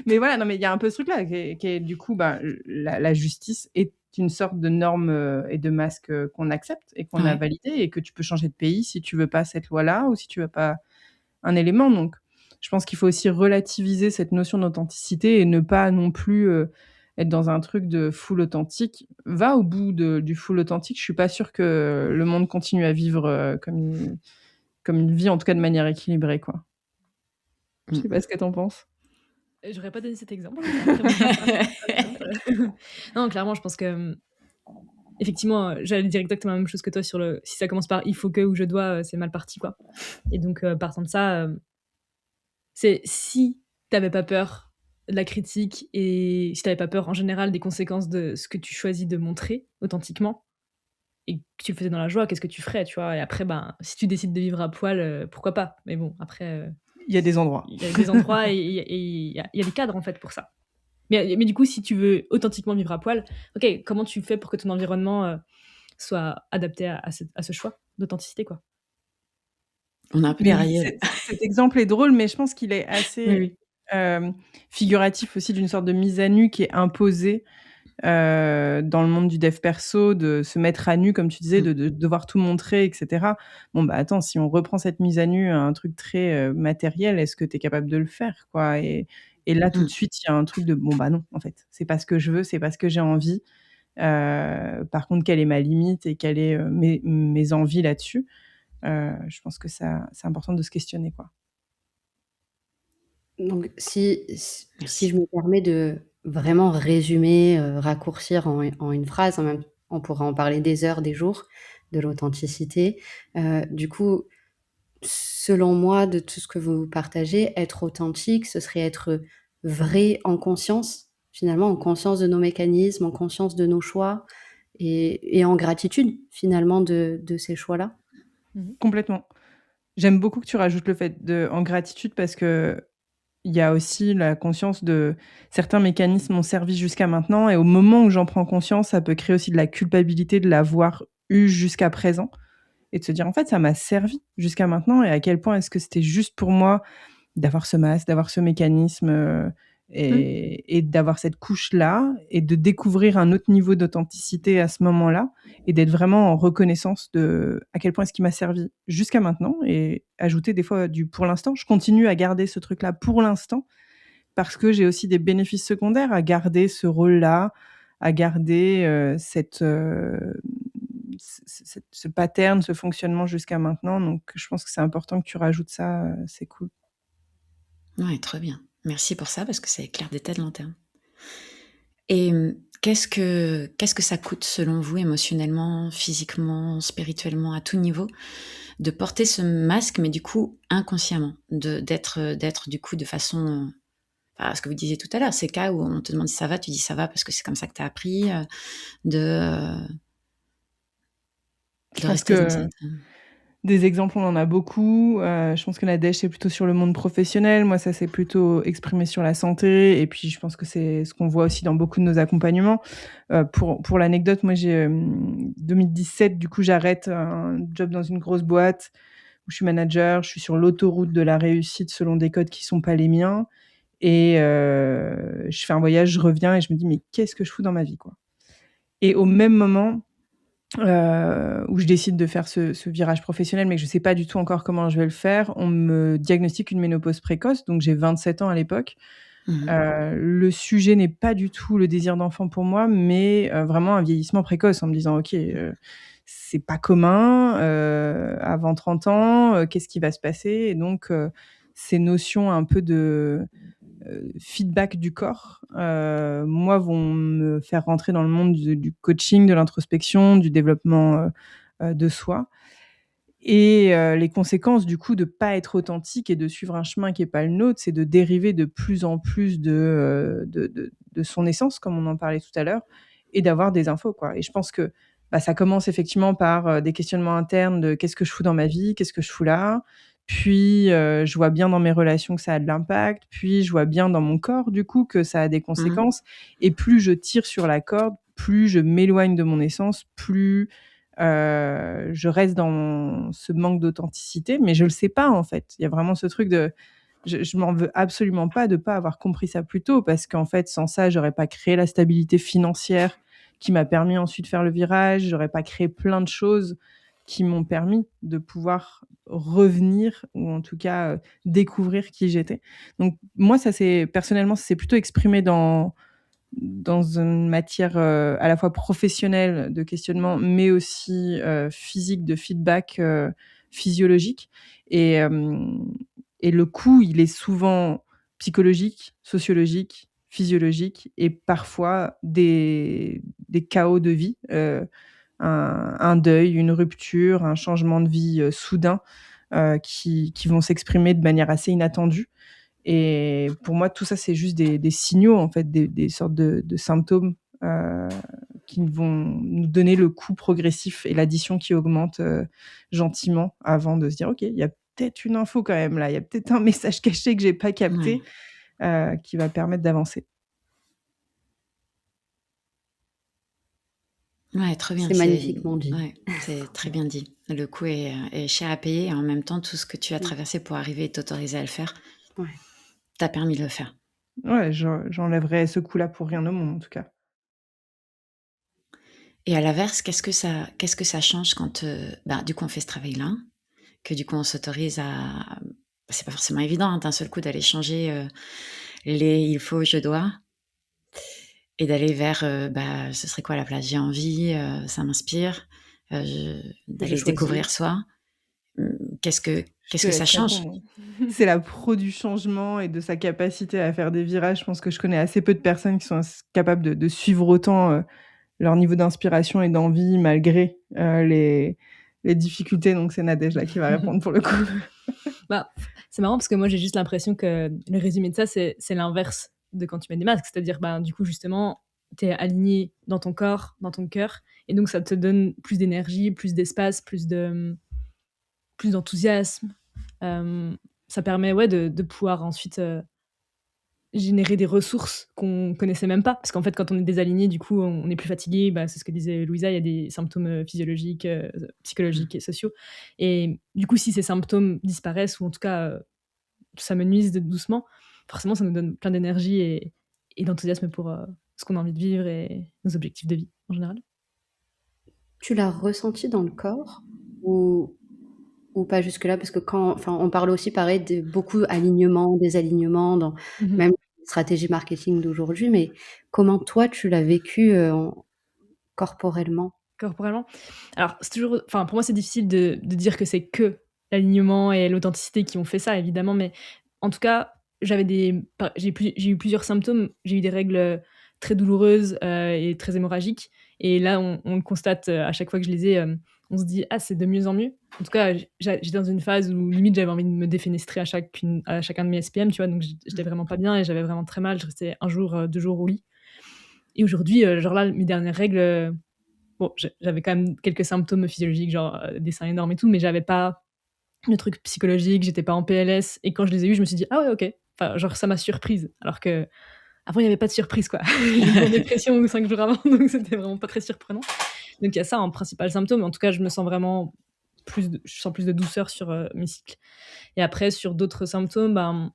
mais voilà, non, mais il y a un peu ce truc-là qui est du coup, la justice est une sorte de norme, et de masque, qu'on accepte et qu'on a Ouais. validé et que tu peux changer de pays si tu veux pas cette loi-là ou si tu veux pas un élément. Donc je pense qu'il faut aussi relativiser cette notion d'authenticité et ne pas non plus, être dans un truc de full authentique. Va au bout du full authentique, je suis pas sûre que le monde continue à vivre, comme une vie, en tout cas de manière équilibrée, quoi. Je sais pas Mmh. ce que tu en penses? J'aurais pas donné cet exemple, mais c'est un très bon exemple. Non, clairement, je pense que, effectivement, j'allais dire exactement la même chose que toi sur le si ça commence par «il faut que» ou «je dois», c'est mal parti, quoi et donc partant de ça, c'est si tu avais pas peur de la critique et si tu avais pas peur en général des conséquences de ce que tu choisis de montrer authentiquement et que tu le faisais dans la joie, qu'est-ce que tu ferais, tu vois? Et après, si tu décides de vivre à poil, pourquoi pas? Mais bon, après, Il y a des endroits. il y a des endroits et il y a des cadres, en fait, pour ça. Mais du coup, si tu veux authentiquement vivre à poil, OK, comment tu fais pour que ton environnement, soit adapté à ce choix d'authenticité, quoi? On a un peu Mais déraillé là. cet exemple est drôle, mais je pense qu'il est Oui, assez, oui. figuratif aussi d'une sorte de mise à nu qui est imposée, dans le monde du dev perso, de se mettre à nu comme tu disais, Mmh. de devoir tout montrer et cetera. Bon, attends, si on reprend cette mise à nu à un truc très, matériel, est-ce que tu es capable de le faire, quoi? Et là, tout de Mmh. suite, il y a un truc de: «Bon, non, en fait, c'est pas ce que je veux, c'est pas ce que j'ai envie». Par contre, quelle est ma limite et quelles est, mes envies là-dessus? Je pense que ça c'est important de se questionner, quoi. Donc si Merci. je me permets de vraiment résumer, raccourcir en une phrase, en même on pourra en parler des heures, des jours, de l'authenticité. Du coup, selon moi, de tout ce que vous partagez, être authentique, ce serait être vrai en conscience, finalement, en conscience de nos mécanismes, en conscience de nos choix et en gratitude, finalement, de ces choix-là? Mmh. Complètement. J'aime beaucoup que tu rajoutes le fait de en gratitude parce qu'il y a aussi la conscience de certains mécanismes ont servi jusqu'à maintenant et au moment où j'en prends conscience, ça peut créer aussi de la culpabilité de l'avoir eu jusqu'à présent et de se dire: «En fait, ça m'a servi jusqu'à maintenant» et à quel point est-ce que c'était juste pour moi d'avoir ce masque, d'avoir ce mécanisme, Mmh. et d'avoir cette couche-là et de découvrir un autre niveau d'authenticité à ce moment-là et d'être vraiment en reconnaissance de à quel point est-ce qu'il m'a servi jusqu'à maintenant et ajouter des fois du pour l'instant. Je continue à garder ce truc-là pour l'instant parce que j'ai aussi des bénéfices secondaires à garder ce rôle-là, à garder, ce pattern, ce fonctionnement jusqu'à maintenant donc je pense que c'est important que tu rajoutes ça, c'est cool. Ouais, très bien. Merci pour ça parce que ça éclaire des tas de lanternes. Et qu'est-ce que ça coûte selon vous émotionnellement, physiquement, spirituellement, à tout niveau, de porter ce masque, mais du coup inconsciemment, d'être du coup de façon, enfin, ce que vous disiez tout à l'heure, ces cas où on te demande si ça va, tu dis ça va parce que c'est comme ça que tu as appris, de, heu, Je de pense rester dans que cette, des exemples, on en a beaucoup. Je pense que la dèche, c'est plutôt sur le monde professionnel. Moi, ça s'est plutôt exprimé sur la santé et puis je pense que c'est ce qu'on voit aussi dans beaucoup de nos accompagnements. Pour l'anecdote, moi, j'ai, 2017, du coup, j'arrête un job dans une grosse boîte où je suis manager. Je suis sur l'autoroute de la réussite selon des codes qui sont pas les miens et je fais un voyage, je reviens et je me dis: «Mais qu'est-ce que je fous dans ma vie, quoi?» Et au même moment, où je décide de faire ce virage professionnel, mais que je sais pas du tout encore comment je vais le faire. On me diagnostique une ménopause précoce, donc j'ai 27 ans à l'époque. mmh Le sujet n'est pas du tout le désir d'enfant pour moi, mais vraiment un vieillissement précoce en me disant: «OK, c'est pas commun, avant 30 ans, qu'est-ce qui va se passer?» Et donc ces notions un peu de feedback du corps, moi, vont me faire rentrer dans le monde du coaching, de l'introspection, du développement, de soi et les conséquences du coup de pas être authentique et de suivre un chemin qui est pas le nôtre, c'est de dériver de plus en plus de son essence, comme on en parlait tout à l'heure et d'avoir des infos, quoi et je pense que, bah, ça commence effectivement par, des questionnements internes de: «Qu'est-ce que je fous dans ma vie? Qu'est-ce que je fous là?» Puis, je vois bien dans mes relations que ça a de l'impact, puis je vois bien dans mon corps du coup que ça a des mh. conséquences et plus je tire sur la corde, plus je m'éloigne de mon essence, plus je reste dans ce manque d'authenticité, mais je le sais pas, en fait. Il y a vraiment ce truc de je m'en veux absolument pas de pas avoir compris ça plus tôt parce qu'en fait, sans ça, j'aurais pas créé la stabilité financière qui m'a permis ensuite de faire le virage. J'aurais pas créé plein de choses qui m'ont permis de pouvoir revenir ou en tout cas, découvrir qui j'étais. Donc moi, ça s'est plutôt exprimé dans une matière, à la fois professionnelle de questionnement, mais aussi, physique de feedback, physiologique et hem et le coût, il est souvent psychologique, sociologique, physiologique et parfois des chaos de vie, un deuil, une rupture, un changement de vie, soudain, qui vont s'exprimer de manière assez inattendue et pour moi, tout ça, c'est juste des signaux, en fait, des sortes de symptômes, qui vont nous donner le coût progressif et l'addition qui augmente, gentiment avant de se dire: «OK, il y a peut-être une info quand même là, il y a peut-être un message caché que j'ai pas Ouais. capté, qui va permettre d'avancer». Ouais, très bien, C'est magnifiquement dit. ouais, c'est très bien dit. Le coût est cher à payer et en même temps, tout ce que tu as Mmh. traversé pour arriver et t'autoriser à le faire, Ouais. t'a permis de le faire. Ouais, j'enlèverais ce coup-là pour rien au monde, en tout cas. Et à l'inverse, qu'est-ce que ça change quand, bah, du coup, on fait ce travail-là, que du coup, on s'autorise à c'est pas forcément évident, hein, d'un seul coup d'aller changer, les «il faut», «je dois» et d'aller vers, bah, ce serait quoi la place? J'ai envie, ça m'inspire, je Je d'aller se choisis. découvrir soi. qu'est-ce que Je te ça laisse change? répondre. C'est la pro du changement et de sa capacité à faire des virages. Je pense que je connais assez peu de personnes qui sont capables de suivre autant, leur niveau d'inspiration et d'envie malgré, les difficultés. Donc c'est Nadège là qui va répondre pour le coup. Bah, c'est marrant parce que moi, j'ai juste l'impression que le résumé de ça, c'est l'inverse de quand tu mets des masques. C'est-à-dire, ben, du coup, justement, tu es aligné dans ton corps, dans ton cœur, et donc ça te donne plus d'énergie, plus d'espace, plus d'enthousiasme. Ça permet, ouais, de pouvoir ensuite, générer des ressources qu'on connaissait même pas. Parce qu'en fait, quand on est désaligné, du coup, on est plus fatigué. Bah, c'est ce que disait Louisa, il y a des symptômes physiologiques, Mmh. psychologiques et sociaux. Et du coup, si ces symptômes disparaissent, ou en tout cas, ça me nuise doucement, forcément, ça nous donne plein d'énergie et d'enthousiasme pour ce qu'on a envie de vivre et nos objectifs de vie en général. Tu l'as ressenti dans le corps ou ou pas jusque-là? Parce que quand enfin, on parle aussi pareil de beaucoup alignement, désalignement dans Mmh. même les stratégies marketing d'aujourd'hui, mais comment toi tu l'as vécu, en corporellement? Corporellement? Alors, c'est toujours, enfin, pour moi, c'est difficile de dire que c'est que l'alignement et l'authenticité qui ont fait ça, évidemment, mais en tout cas, j'ai eu plusieurs symptômes. J'ai eu des règles, très douloureuses, et très hémorragiques, et là, on le constate, à chaque fois que je les ai, on se dit: «Ah, c'est de mieux en mieux». En tout cas, j'étais dans une phase où limite j'avais envie de me défenestrer à chacun de mes SPM, tu vois? Donc j'étais vraiment pas bien et j'avais vraiment très mal. Je restais 1 jour, 2 jours au lit, et aujourd'hui, genre là, mes dernières règles, bon, j'avais quand même quelques symptômes physiologiques, genre, des seins énormes et tout, mais j'avais pas le truc psychologique, j'étais pas en PLS, et quand je les ai eus, je me suis dit: «Ah ouais, OK». Enfin, genre ça m'a surprise, alors qu'avant il y avait pas de surprise, quoi. J'étais en dépression 5 jours avant, donc c'était vraiment pas très surprenant. Donc il y a ça en principal symptôme. En tout cas, je me sens vraiment je sens plus de douceur sur, mes cycles, et après sur d'autres symptômes, ben,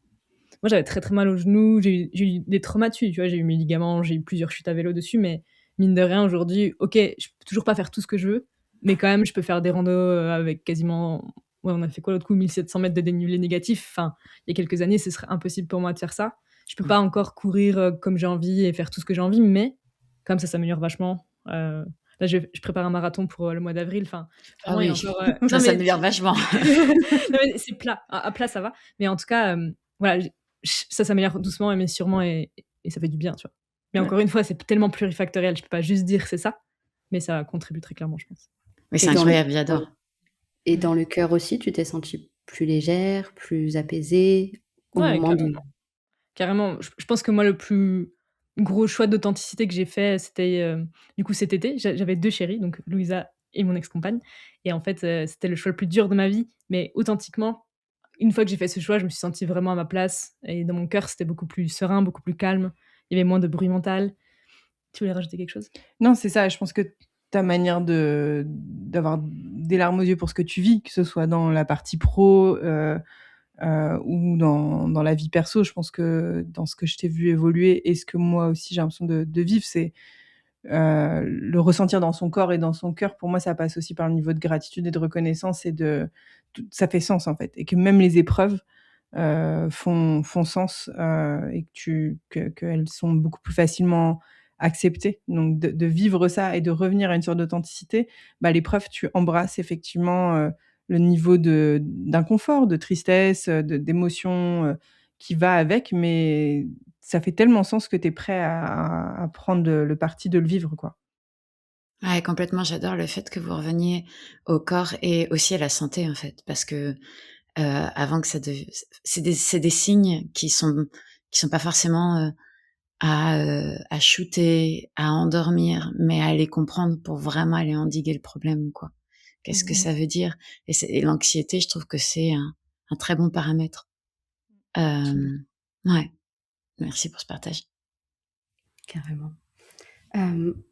moi j'avais très, très mal au genou, j'ai eu des traumas dessus, tu vois? J'ai eu mes ligaments, j'ai eu plusieurs chutes à vélo dessus, mais mine de rien aujourd'hui, OK, je peux toujours pas faire tout ce que je veux, mais quand même je peux faire des randos, avec quasiment, ouais, on a fait quoi l'autre coup? 1 700 mètres de dénivelé négatif. Enfin, il y a quelques années, ce serait impossible pour moi de faire ça. Je peux pas encore courir, comme j'ai envie et faire tout ce que j'ai envie, mais quand même ça s'améliore vachement. Là je prépare un marathon pour, le mois d'avril. Enfin, Ah vraiment il y a oui, encore, ça non mais s'améliore vachement. non mais c'est plat, à plat ça va, mais en tout cas, voilà, ça s'améliore doucement mais sûrement, et ça fait du bien, tu vois? Mais Ouais. encore une fois, c'est tellement plurifactoriel, je peux pas juste dire c'est ça, mais ça contribue très clairement, je pense. Mais Et c'est dans le incroyable, cœur j'adore. et dans le cœur aussi, tu t'es sentie plus légère, plus apaisée au Ouais, moment de carrément. Je pense que moi, le plus gros choix d'authenticité que j'ai fait, c'était, du coup, cet été. J'avais 2 chéris, donc Louisa et mon ex-compagne, et en fait, c'était le choix le plus dur de ma vie, mais authentiquement, une fois que j'ai fait ce choix, je me suis sentie vraiment à ma place, et dans mon cœur, c'était beaucoup plus serein, beaucoup plus calme. Il y avait moins de bruit mental. Tu voulais rajouter quelque chose? Non, c'est ça. Je pense que ta manière d'avoir des larmes aux yeux pour ce que tu vis, que ce soit dans la partie pro, ou dans la vie perso, je pense que dans ce que je t'ai vu évoluer et ce que moi aussi j'ai l'impression de vivre, c'est, le ressentir dans son corps et dans son cœur. Pour moi, ça passe aussi par le niveau de gratitude et de reconnaissance et ça fait sens, en fait, et que même les épreuves, font sens, et qu'elles sont beaucoup plus facilement acceptées. Donc de vivre ça et de revenir à une sorte d'authenticité, bah, l'épreuve, tu embrasses effectivement, le niveau d'inconfort, de tristesse, d'émotion, qui va avec, mais ça fait tellement sens que tu es prêt à prendre le parti de le vivre, quoi. Ouais, complètement, j'adore le fait que vous reveniez au corps et aussi à la santé, en fait, parce que, avant que ça dev c'est des signes qui sont pas forcément, à shooter, à endormir, mais à les comprendre pour vraiment aller endiguer le problème, quoi. Qu'est-ce que Mmh. ça veut dire? Et l'anxiété, je trouve que c'est un très bon paramètre. Absolument. Ouais, merci pour ce partage. carrément.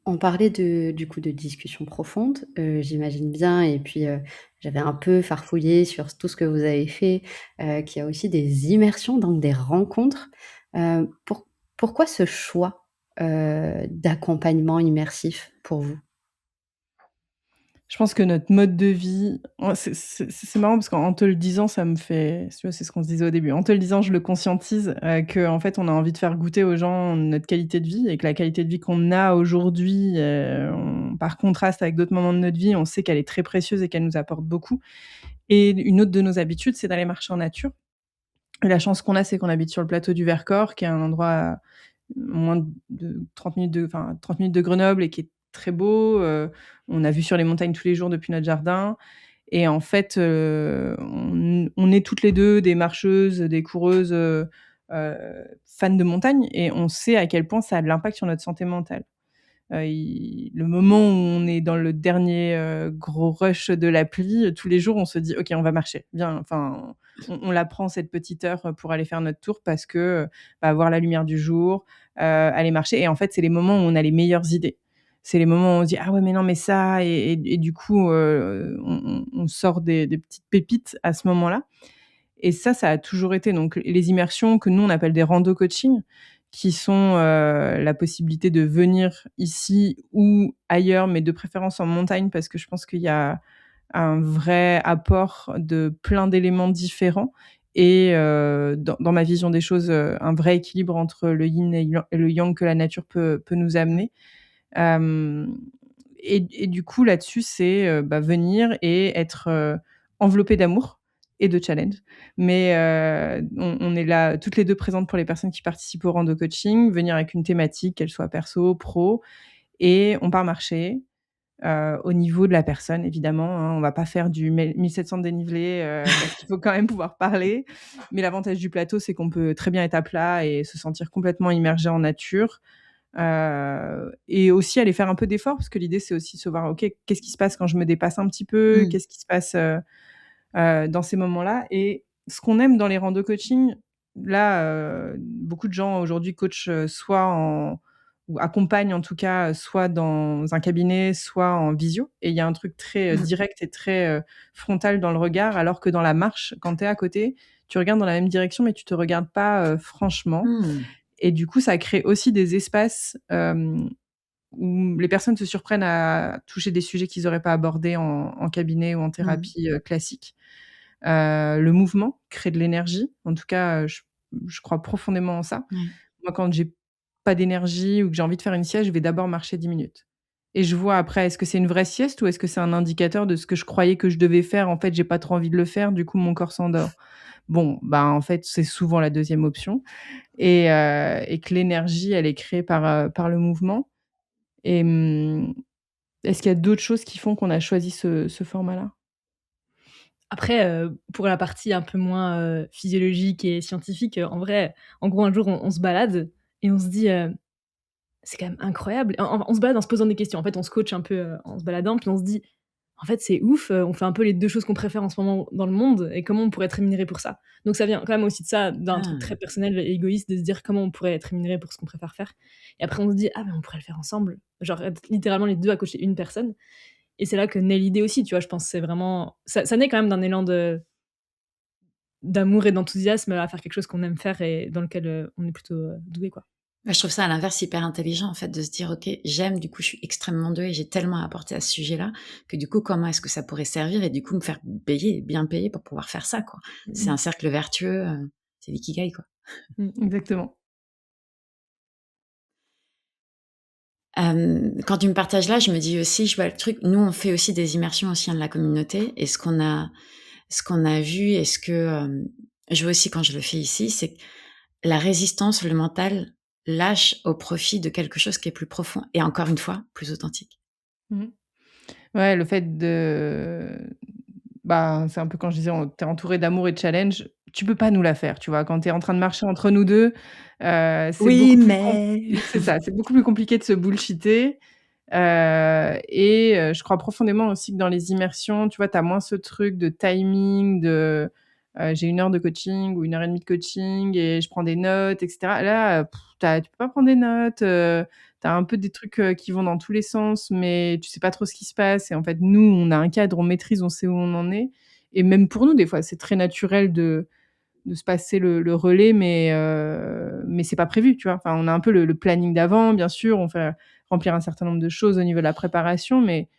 On parlait du coup de discussions profondes, j'imagine bien et puis, j'avais un peu farfouillé sur tout ce que vous avez fait, qu'il y a aussi des immersions, donc des rencontres. Pourquoi ce choix, d'accompagnement immersif pour vous? Je pense que notre mode de vie, ouais, c'est marrant parce qu'en te le disant, ça me fait, tu vois, c'est ce qu'on se disait au début. En te le disant, je le conscientise, qu'en fait, on a envie de faire goûter aux gens notre qualité de vie et que la qualité de vie qu'on a aujourd'hui, par contraste avec d'autres moments de notre vie, on sait qu'elle est très précieuse et qu'elle nous apporte beaucoup. Et une autre de nos habitudes, c'est d'aller marcher en nature. Et la chance qu'on a, c'est qu'on habite sur le plateau du Vercors, qui est un endroit à moins de 30 minutes de Grenoble et qui est très beau. On a vue sur les montagnes tous les jours depuis notre jardin. Et en fait, on est toutes les 2 des marcheuses, des coureuses, fans de montagne, et on sait à quel point ça a de l'impact sur notre santé mentale. Il Le moment où on est dans le dernier, gros rush de l'appli, tous les jours, on se dit: «OK, on va marcher. Viens», enfin, on la prend cette petite heure, pour aller faire notre tour parce que, voir la lumière du jour, aller marcher, et en fait, c'est les moments où on a les meilleures idées. C'est les moments où on se dit: «Ah ouais, mais non, mais ça», et du coup, on sort des petites pépites à ce moment-là. Et ça a toujours été donc les immersions que nous, on appelle des rando coaching, qui sont, la possibilité de venir ici ou ailleurs, mais de préférence en montagne, parce que je pense qu'il y a un vrai apport de plein d'éléments différents, et dans ma vision des choses, un vrai équilibre entre le yin et le yang que la nature peut nous amener. Hem et du coup, là-dessus, c'est, venir et être, enveloppé d'amour et de challenge. Mais on est là toutes les 2 présentes pour les personnes qui participent au rando coaching, venir avec une thématique, qu'elle soit perso, pro, et on part marcher, au niveau de la personne évidemment, hein. On va pas faire du 1700 de dénivelé, parce qu'il faut quand même pouvoir parler. Mais l'avantage du plateau, c'est qu'on peut très bien être à plat et se sentir complètement immergé en nature. Et aussi aller faire un peu d'effort, parce que l'idée, c'est aussi de se voir: «OK, qu'est-ce qui se passe quand je me dépasse un petit peu? Mmh. Qu'est-ce qui se passe, dans ces moments-là?» Et ce qu'on aime dans les rando coaching, là, beaucoup de gens aujourd'hui coachent, soit en ou accompagnent en tout cas, soit dans un cabinet, soit en visio, et il y a un truc très, Mmh. direct et très, frontal dans le regard, alors que dans la marche, quand tu es à côté, tu regardes dans la même direction, mais tu te regardes pas, franchement. Mmh. Et du coup, ça crée aussi des espaces, où les personnes se surprennent à toucher des sujets qu'ils auraient pas abordés en cabinet ou en Mmh. thérapie, classique. Le mouvement crée de l'énergie. En tout cas, je crois profondément en ça. Ouais. Moi, quand j'ai pas d'énergie ou que j'ai envie de faire une sieste, je vais d'abord marcher 10 minutes, et je vois après, est-ce que c'est une vraie sieste ou est-ce que c'est un indicateur de ce que je croyais que je devais faire? En fait, j'ai pas trop envie de le faire, du coup, mon corps s'endort. Bon, bah, en fait, c'est souvent la deuxième option, et que l'énergie, elle est créée par le mouvement. Et est-ce qu'il y a d'autres choses qui font qu'on a choisi ce format-là? Après, pour la partie un peu moins, physiologique et scientifique, en vrai, en gros, un jour, on se balade et on se dit, «C'est quand même incroyable». On se balade en se posant des questions. En fait, on se coach un peu, en se baladant, puis on se dit: «En fait, c'est ouf, on fait un peu les 2 choses qu'on préfère en ce moment dans le monde et comment on pourrait être rémunéré pour ça?» Donc ça vient quand même aussi de ça, d'un truc Ah! très personnel et égoïste, de se dire comment on pourrait être rémunéré pour ce qu'on préfère faire, et après on se dit: «Ah mais on pourrait le faire ensemble». Genre être littéralement les 2 à coacher une personne, et c'est là que naît l'idée aussi, tu vois? Je pense que c'est vraiment ça naît quand même d'un élan d'amour et d'enthousiasme à faire quelque chose qu'on aime faire et dans lequel, on est plutôt, doué, quoi. Bah, je trouve ça à l'inverse hyper intelligent en fait de se dire: «OK, j'aime, du coup, je suis extrêmement douée et j'ai tellement à apporter à ce sujet-là que du coup, comment est-ce que ça pourrait servir?» et du coup me faire payer, bien payer pour pouvoir faire ça, quoi. C'est Mmh. un cercle vertueux, c'est l'ikigai, quoi. Mmh. Exactement. Quand tu me partages là, je me dis aussi, je vois le truc, nous on fait aussi des immersions au sein de la communauté, et ce qu'on a vu, et ce que, je vois aussi quand je le fais ici, c'est que la résistance, le mental lâche au profit de quelque chose qui est plus profond et encore une fois, plus authentique. Mmh. Ouais, le fait c'est un peu quand je disais, on tu es entouré d'amour et de challenge, tu peux pas nous la faire, tu vois? Quand tu es en train de marcher entre nous 2, c'est Oui, beaucoup plus mais c'est ça, c'est beaucoup plus compliqué de se bullshiter, et je crois profondément aussi que dans les immersions, tu vois, tu as moins ce truc de timing, j'ai 1 heure de coaching ou 1 heure et demie de coaching et je prends des notes et cetera. Là, tu peux pas prendre des notes, tu as un peu des trucs, qui vont dans tous les sens, mais tu sais pas trop ce qui se passe, et en fait, nous, on a un cadre, on maîtrise, on sait où on en est, et même pour nous, des fois, c'est très naturel de se passer le relais, mais c'est pas prévu, tu vois? Enfin, on a un peu le planning d'avant, bien sûr, on fait remplir un certain nombre de choses au niveau de la préparation, mais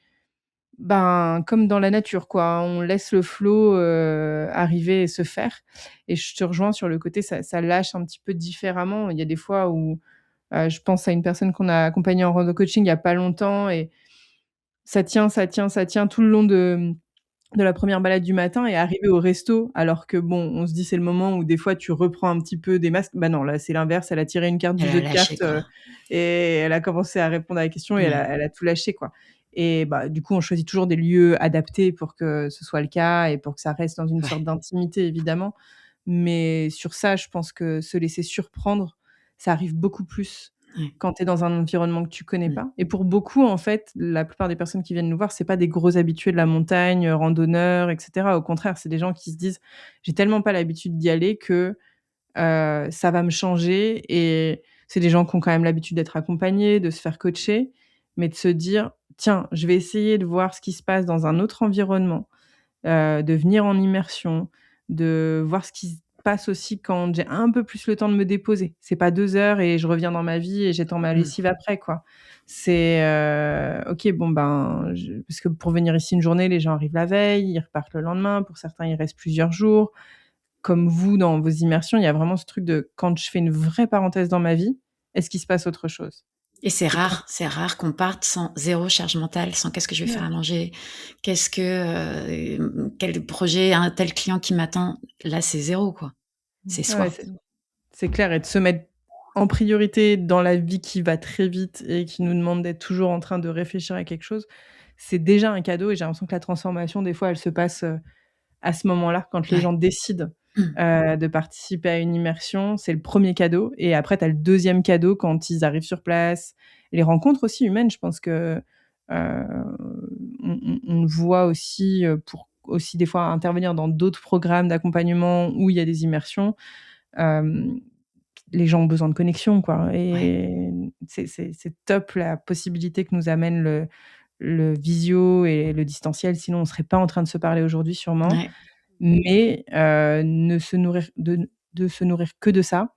comme dans la nature, quoi, on laisse le flow, arriver et se faire, et je te rejoins sur le côté, ça lâche un petit peu différemment. Il y a des fois où, je pense à une personne qu'on a accompagnée en rando coaching il y a pas longtemps, et ça tient, ça tient, ça tient tout le long de la première balade du matin et arriver au resto alors que bon, on se dit: «C'est le moment où des fois tu reprends un petit peu des masques». Bah non, là, c'est l'inverse, elle a tiré une carte du Elle jeu a de lâché, cartes, quoi. et elle a commencé à répondre à la question et elle Ouais, a elle a tout lâché, quoi. Et bah, du coup, on choisit toujours des lieux adaptés pour que ce soit le cas et pour que ça reste dans une sorte ouais, d'intimité, évidemment. Mais sur ça, je pense que se laisser surprendre, ça arrive beaucoup plus ouais. quand tu es dans un environnement que tu connais Mmh. pas. Et pour beaucoup, en fait, la plupart des personnes qui viennent nous voir, c'est pas des gros habitués de la montagne, randonneurs et cetera. Au contraire, c'est des gens qui se disent: «J'ai tellement pas l'habitude d'y aller que, ça va me changer». Et c'est des gens qui ont quand même l'habitude d'être accompagnés, de se faire coacher, mais de se dire: «Tiens, je vais essayer de voir ce qui se passe dans un autre environnement». De venir en immersion, de voir ce qui se passe aussi quand j'ai un peu plus le temps de me déposer. C'est pas 2 heures et je reviens dans ma vie et j'étends ma Mmh. lessive après, quoi. C'est, OK, bon, ben, je parce que pour venir ici une journée, les gens arrivent la veille, ils repartent le lendemain. Pour certains, ils restent plusieurs jours. Comme vous, dans vos immersions, il y a vraiment ce truc de quand je fais une vraie parenthèse dans ma vie, est-ce qu'il se passe autre chose? Et Et quand c'est rare qu'on parte sans zéro charge mentale, sans: «Qu'est-ce que je vais faire ouais, à manger? Qu'est-ce que, quel projet, un tel client qui m'attend?» Là, c'est zéro, quoi. C'est ouais, soi. c'est clair, et de se mettre en priorité dans la vie qui va très vite et qui nous demande d'être toujours en train de réfléchir à quelque chose, c'est déjà un cadeau. Et j'ai l'impression que la transformation, des fois, elle se passe, à ce moment-là, quand les Ouais. gens décident, Mmh. de participer à une immersion. C'est le premier cadeau et après tu as le deuxième cadeau quand ils arrivent sur place. Les rencontres aussi humaines, je pense que, on le voit aussi, pour aussi des fois intervenir dans d'autres programmes d'accompagnement où il y a des immersions. Hem, les gens ont besoin de connexion, quoi. Ouais. Et c'est top la possibilité que nous amène le visio et le distanciel, sinon on serait pas en train de se parler aujourd'hui sûrement. Ouais. Mais ne se nourrir de se nourrir que de ça,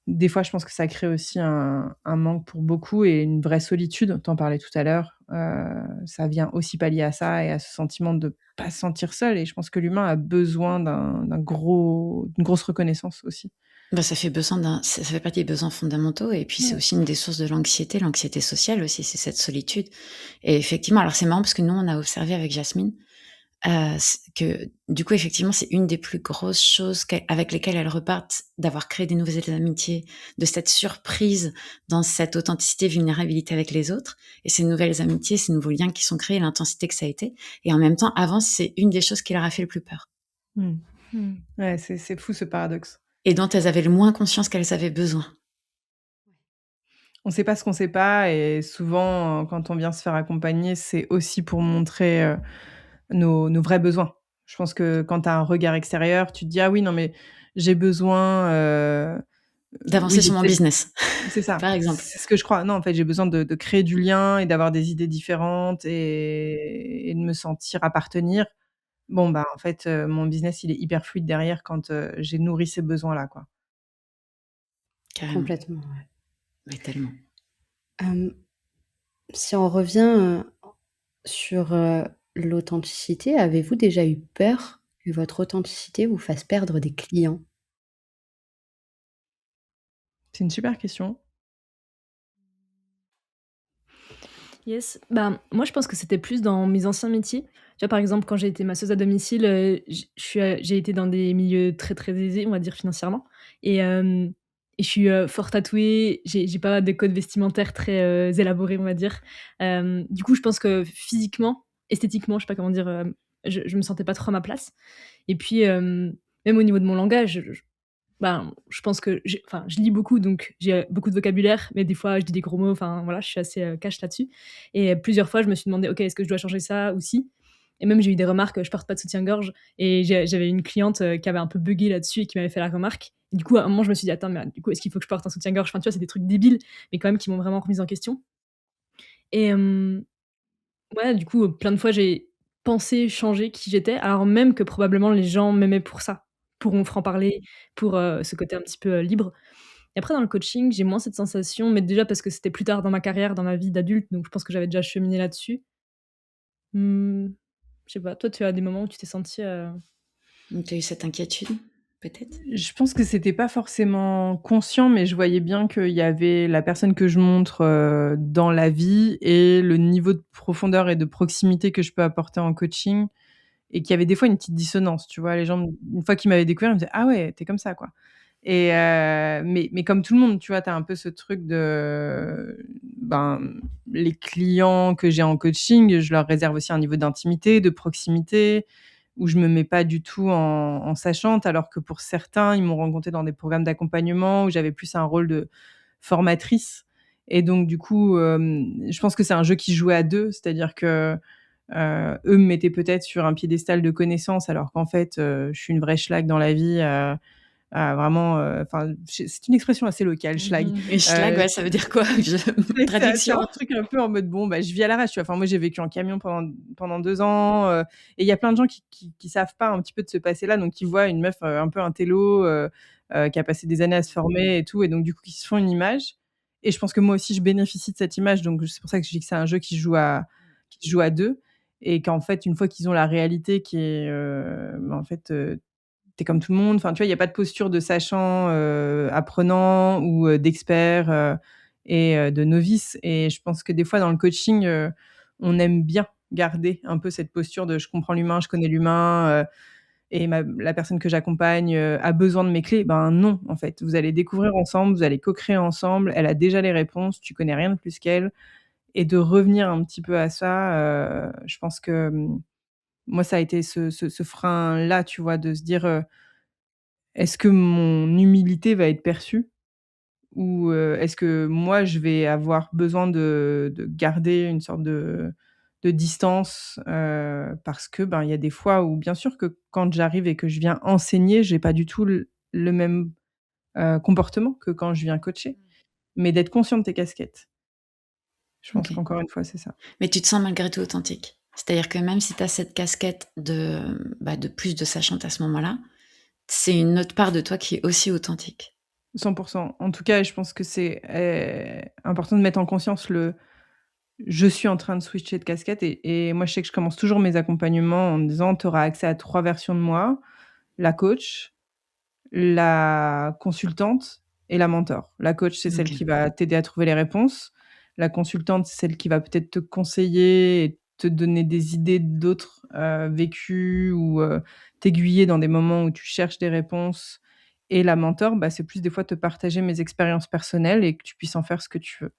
des fois je pense que ça crée aussi un manque pour beaucoup et une vraie solitude. Tu en parlais tout à l'heure, ça vient aussi pallier à ça et à ce sentiment de pas se sentir seul. Et je pense que l'humain a besoin d'une grosse reconnaissance aussi. Bah, ça fait partie des besoins fondamentaux et puis c'est Ouais. aussi une des sources de l'anxiété sociale aussi, c'est cette solitude et effectivement, alors c'est marrant parce que nous, on a observé avec Jasmine, c que du coup, effectivement, c'est une des plus grosses choses avec lesquelles elles repartent, d'avoir créé des nouvelles amitiés, de cette surprise dans cette authenticité, vulnérabilité avec les autres et ces nouvelles amitiés, ces nouveaux liens qui sont créés, l'intensité que ça a été et en même temps, avant, c'est une des choses qui leur a fait le plus peur Mmh. Mmh. Ouais, c'est fou ce paradoxe. et dont elles avaient le moins conscience qu'elles avaient besoin. On sait pas ce qu'on sait pas et souvent, quand on vient se faire accompagner, c'est aussi pour montrer, nos vrais besoins. Je pense que quand tu as un regard extérieur, tu te dis: «Ah oui, non mais j'ai besoin, oui, D'avancer de sur mon test». business, C'est ça, par exemple. c'est ce que je crois. Non, en fait, j'ai besoin de créer du lien et d'avoir des idées différentes et de me sentir appartenir. Bon, bah, en fait, mon business, il est hyper fluide derrière quand, j'ai nourri ces besoins-là, quoi. Carrément, Complètement, ouais. mais tellement. Hem, Si on revient, sur, l'authenticité, avez-vous déjà eu peur que votre authenticité vous fasse perdre des clients? C'est une super question. Yes. Ben, moi, je pense que c'était plus dans mes anciens métiers. Tu vois, par exemple, quand j'ai été masseuse à domicile, j'ai été dans des milieux très, très aisés, on va dire, financièrement et hem et je suis, fort tatouée, j'ai pas des codes vestimentaires très, élaborés, on va dire. Du coup, je pense que physiquement, esthétiquement, je sais pas comment dire, je me sentais pas trop à ma place et puis, même au niveau de mon langage, ben, je pense que enfin, je lis beaucoup, donc j'ai, beaucoup de vocabulaire, mais des fois, je dis des gros mots, enfin, voilà, je suis assez, cash là-dessus et plusieurs fois, je me suis demandé: «OK, est-ce que je dois changer ça ou si?» Et même, j'ai eu des remarques, je porte pas de soutien-gorge et j'avais une cliente, qui avait un peu buggé là-dessus et qui m'avait fait la remarque. Du coup, à un moment, je me suis dit: «Attends, mais du coup, est-ce qu'il faut que je porte un soutien-gorge?» Enfin, tu vois, c'est des trucs débiles, mais quand même qui m'ont vraiment remise en question et ouais, du coup, plein de fois, j'ai pensé changer qui j'étais, alors même que probablement les gens m'aimaient pour ça, pour mon franc-parler, pour, ce côté un petit peu, libre et après dans le coaching, j'ai moins cette sensation, mais déjà parce que c'était plus tard dans ma carrière, dans ma vie d'adulte, donc je pense que j'avais déjà cheminé là-dessus. Mmh, je sais pas, toi tu as des moments où tu t'es sentie, Tu as eu cette inquiétude? peut-être? Je pense que c'était pas forcément conscient, mais je voyais bien qu'il y avait la personne que je montre, dans la vie et le niveau de profondeur et de proximité que je peux apporter en coaching et qu'il y avait des fois une petite dissonance, tu vois? Les gens, une fois qu'ils m'avaient découvert, ils me disaient: «Ah ouais, tu es comme ça, quoi». Et mais comme tout le monde, tu vois? Tu as un peu ce truc de, ben, les clients que j'ai en coaching, je leur réserve aussi un niveau d'intimité, de proximité, où je me mets pas du tout en sachante, alors que pour certains, ils m'ont rencontrée dans des programmes d'accompagnement où j'avais plus un rôle de formatrice. Et donc du coup, je pense que c'est un jeu qui se jouait à 2, c'est-à-dire que, eux me mettaient peut-être sur un piédestal de connaissances alors qu'en fait, je suis une vraie schlag dans la vie, vraiment, enfin, c'est une expression assez locale, schlag. Et schlag, ouais, ça veut dire quoi? C'est Traduction? un truc un peu en mode, bon, bah, je vis à l'arrache, tu vois? Enfin, moi, j'ai vécu en camion pendant 2 ans, et il y a plein de gens qui savent pas un petit peu de ce passé-là, donc qui voient une meuf, un peu intello, qui a passé des années à se former et tout, et donc du coup, qui se font une image. Et je pense que moi aussi, je bénéficie de cette image, donc c'est pour ça que je dis que c'est un jeu qui se joue à 2, et qu'en fait, une fois qu'ils ont la réalité qui est, bah, en fait, tu es comme tout le monde. Enfin, tu vois, il y a pas de posture de sachant, apprenant ou, d'expert, et de novice. Et je pense que des fois dans le coaching, on aime bien garder un peu cette posture de: «Je comprends l'humain, je connais l'humain, et la personne que j'accompagne, a besoin de mes clés». Ben non, en fait, vous allez découvrir ensemble, vous allez co-créer ensemble. Elle a déjà les réponses, tu connais rien de plus qu'elle. Et de revenir un petit peu à ça, je pense que, moi, ça a été ce frein-là, tu vois? De se dire, est-ce que mon humilité va être perçue? Ou, est-ce que moi, je vais avoir besoin de garder une sorte de distance, parce que, ben, il y a des fois où bien sûr que quand j'arrive et que je viens enseigner, j'ai pas du tout le même, comportement que quand je viens coacher. Mais d'être conscient de tes casquettes. Je pense OK. qu'encore une fois, c'est ça. Mais tu te sens malgré tout authentique? C'est-à-dire que même si tu as cette casquette de plus de sachante à ce moment-là, c'est une autre part de toi qui est aussi authentique? 100. En tout cas, je pense que c'est, important de mettre en conscience le je suis en train de switcher de casquette. Et moi, je sais que je commence toujours mes accompagnements en me disant: «Tu auras accès à 3 versions de moi, la coach, la consultante et la mentor». La coach, c'est celle OK. qui va t'aider à trouver les réponses. La consultante, c'est celle qui va peut-être te conseiller et te donner des idées d'autres, vécus, ou, t'aiguiller dans des moments où tu cherches des réponses. Et la mentor, bah, c'est plus des fois te partager mes expériences personnelles et que tu puisses en faire ce que tu veux.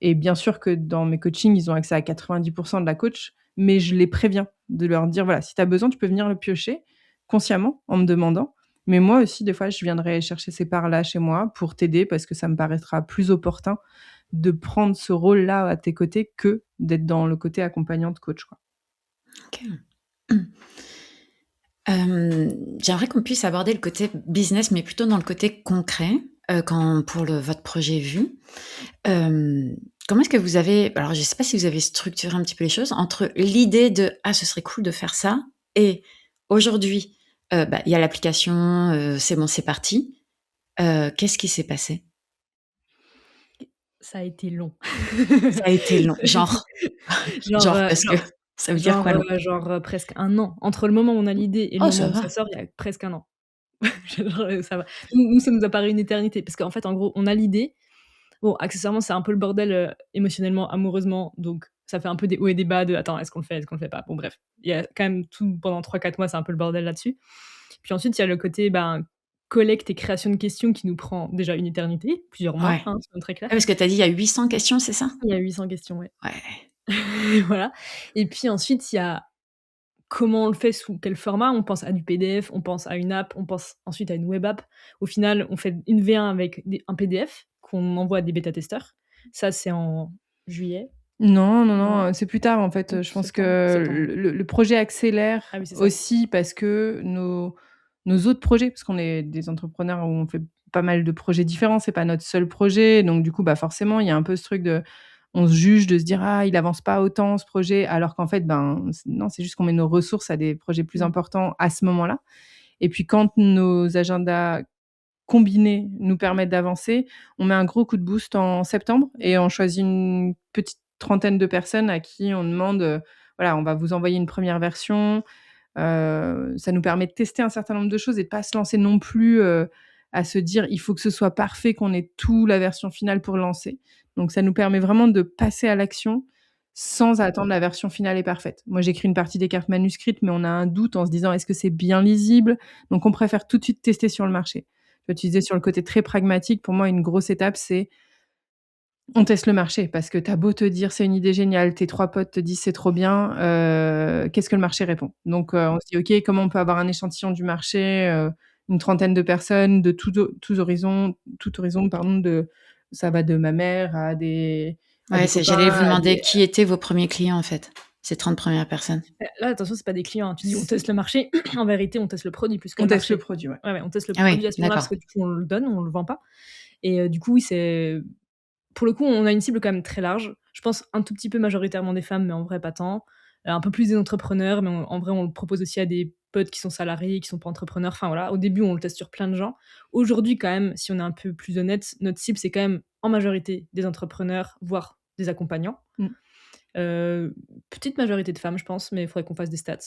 Et bien sûr que dans mes coachings, ils ont accès à 90 de la coach, mais je les préviens de leur dire: «Voilà, si tu as besoin, tu peux venir le piocher consciemment en me demandant. Mais moi aussi, des fois, je viendrai chercher ces parts-là chez moi pour t'aider parce que ça me paraîtra plus opportun de prendre ce rôle-là à tes côtés que d'être dans le côté accompagnante coach, quoi». OK. J'aimerais qu'on puisse aborder le côté business, mais plutôt dans le côté concret, quand pour votre projet Vue. Hem, Comment est-ce que vous avez, alors je ne sais pas si vous avez structuré un petit peu les choses entre l'idée de: «Ah, ce serait cool de faire ça» et aujourd'hui, il y a l'application, c'est bon, c'est parti. Qu'est-ce qui s'est passé? Ça a été long. Ça a été long, genre? Genre, Genre parce que ça veut dire quoi long? presque 1 an. Entre le moment où on a l'idée et le Oh, ça moment où ça va. sort, il y a presque 1 an. Genre, ça va. Nous, ça nous a paru une éternité parce qu'en fait, en gros, on a l'idée. Bon, accessoirement, c'est un peu le bordel, émotionnellement, amoureusement, donc ça fait un peu des hauts et des bas de: «Attends, est-ce qu'on le fait? Est-ce qu'on le fait pas?» Bon bref, il y a quand même tout pendant 3-4 mois, c'est un peu le bordel là-dessus. Puis ensuite, il y a le côté, ben, collecte et création de questions qui nous prend déjà une éternité, plusieurs mois, Ouais. hein, soyons très Ah, clairs. parce que tu as dit il y a 800 questions, c'est ça? Il y a 800 questions, ouais. Ouais. Voilà. Et puis ensuite, il y a comment on le fait, sous quel format. On pense à du PDF, on pense à une app, on pense ensuite à une web app. Au final, on fait une V1 avec un PDF qu'on envoie à des bêta-testeurs. Ça, c'est en juillet, Non, non, non, non, c'est plus tard en fait, août, je pense septembre? que Septembre. le projet accélère Ah oui, c'est ça. aussi parce que nos autres projets, parce qu'on est des entrepreneurs où on fait pas mal de projets différents, c'est pas notre seul projet, donc du coup, bah, forcément, il y a un peu ce truc de on se juge, de se dire: «Ah, il avance pas autant ce projet», alors qu'en fait, ben, non, c'est juste qu'on met nos ressources à des projets plus Mmh. importants à ce moment-là. Et puis quand nos agendas combinés nous permettent d'avancer, on met un gros coup de boost en septembre et on choisit une petite trentaine de personnes à qui on demande, voilà, on va vous envoyer une première version, Ça nous permet de tester un certain nombre de choses et de pas se lancer non plus, à se dire: «Il faut que ce soit parfait, qu'on ait tout la version finale pour lancer». Donc ça nous permet vraiment de passer à l'action sans attendre la version finale et parfaite. Moi, j'écris une partie des cartes manuscrites, mais on a un doute en se disant: «Est-ce que c'est bien lisible?» Donc on préfère tout de suite tester sur le marché. Tu disais sur le côté très pragmatique, pour moi, une grosse étape, c'est on teste le marché parce que tu as beau te dire: «C'est une idée géniale», tes 3 potes te disent: «C'est trop bien», qu'est-ce que le marché répond? Donc on se dit: «OK, comment on peut avoir un échantillon du marché?» Une trentaine de personnes de tout horizon, pardon, ça va de ma mère à Ouais, des j'allais copains, vous demander qui étaient vos premiers clients, en fait, ces 30 premières personnes. Là, attention, c'est pas des clients, hein. Tu dis: «On teste le marché». En vérité, on teste le produit plus que on le teste le marché. produit, ouais. Ouais, on teste le Ah produit oui, à ce moment-là parce d'accord. que du coup, on le donne, on le vend pas et du coup, oui, c'est pour le coup, on a une cible quand même très large. Je pense un tout petit peu majoritairement des femmes, mais en vrai pas tant. Un peu plus des entrepreneurs, mais en vrai, on le propose aussi à des potes qui sont salariés, qui sont pas entrepreneurs. Enfin voilà, au début, on le teste sur plein de gens. Aujourd'hui, quand même, si on est un peu plus honnête, notre cible, c'est quand même en majorité des entrepreneurs, voire des accompagnants. Mmh. Petite majorité de femmes, je pense, mais il faudrait qu'on fasse des stats.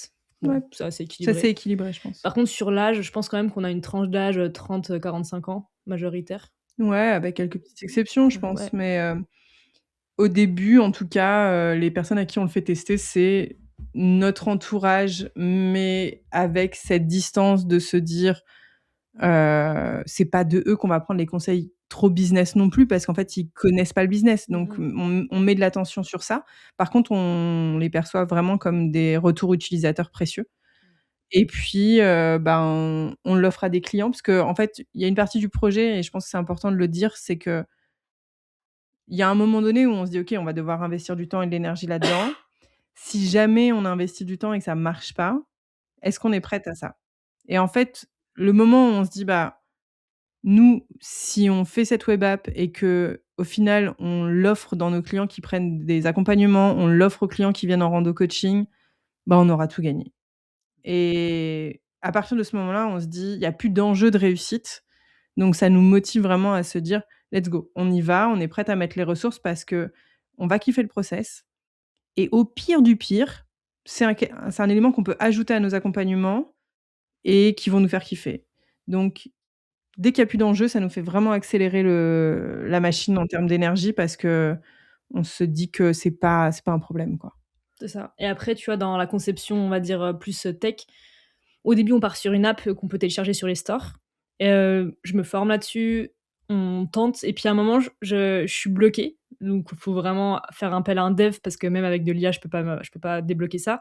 Bon, Ouais, ça, c'est ça équilibré. c'est équilibré, je pense. Par contre, sur l'âge, je pense quand même qu'on a une tranche d'âge 30-45 ans, majoritaire. Ouais, avec quelques petites exceptions, je Ouais. pense, mais au début, en tout cas, les personnes à qui on le fait tester, c'est notre entourage, mais avec cette distance de se dire, c'est pas de eux qu'on va prendre les conseils trop business non plus parce qu'en fait, ils connaissent pas le business. Mmh Donc mh. on met de l'attention sur ça. Par contre, on les perçoit vraiment comme des retours utilisateurs précieux et puis, ben, on l'offre à des clients parce qu'en fait, il y a une partie du projet et je pense que c'est important de le dire, c'est qu'il y a un moment donné où on se dit: «OK, on va devoir investir du temps et de l'énergie là-dedans». Si jamais on investit du temps et que ça marche pas, est-ce qu'on est prête à ça? Et en fait, le moment où on se dit: «Bah, nous, si on fait cette web app et qu'au final, on l'offre dans nos clients qui prennent des accompagnements, on l'offre aux clients qui viennent en rando coaching, bah, on aura tout gagné». Et à partir de ce moment-là, on se dit: «Il y a plus d'enjeu de réussite». Donc ça nous motive vraiment à se dire: «Let's go, on y va, on est prête à mettre les ressources parce qu'on va kiffer le process et au pire du pire, c'est un élément qu'on peut ajouter à nos accompagnements et qui vont nous faire kiffer». Donc dès qu'il y a plus d'enjeu, ça nous fait vraiment accélérer la machine en termes d'énergie parce qu'on se dit que c'est pas un problème, quoi. C'est ça et après, tu vois, dans la conception, on va dire, plus, tech, au début, on part sur une app, qu'on peut télécharger sur les stores et je me forme là-dessus, on tente et puis à un moment, je suis bloquée, donc il faut vraiment faire appel à un dev parce que même avec de l'IA, je peux pas débloquer ça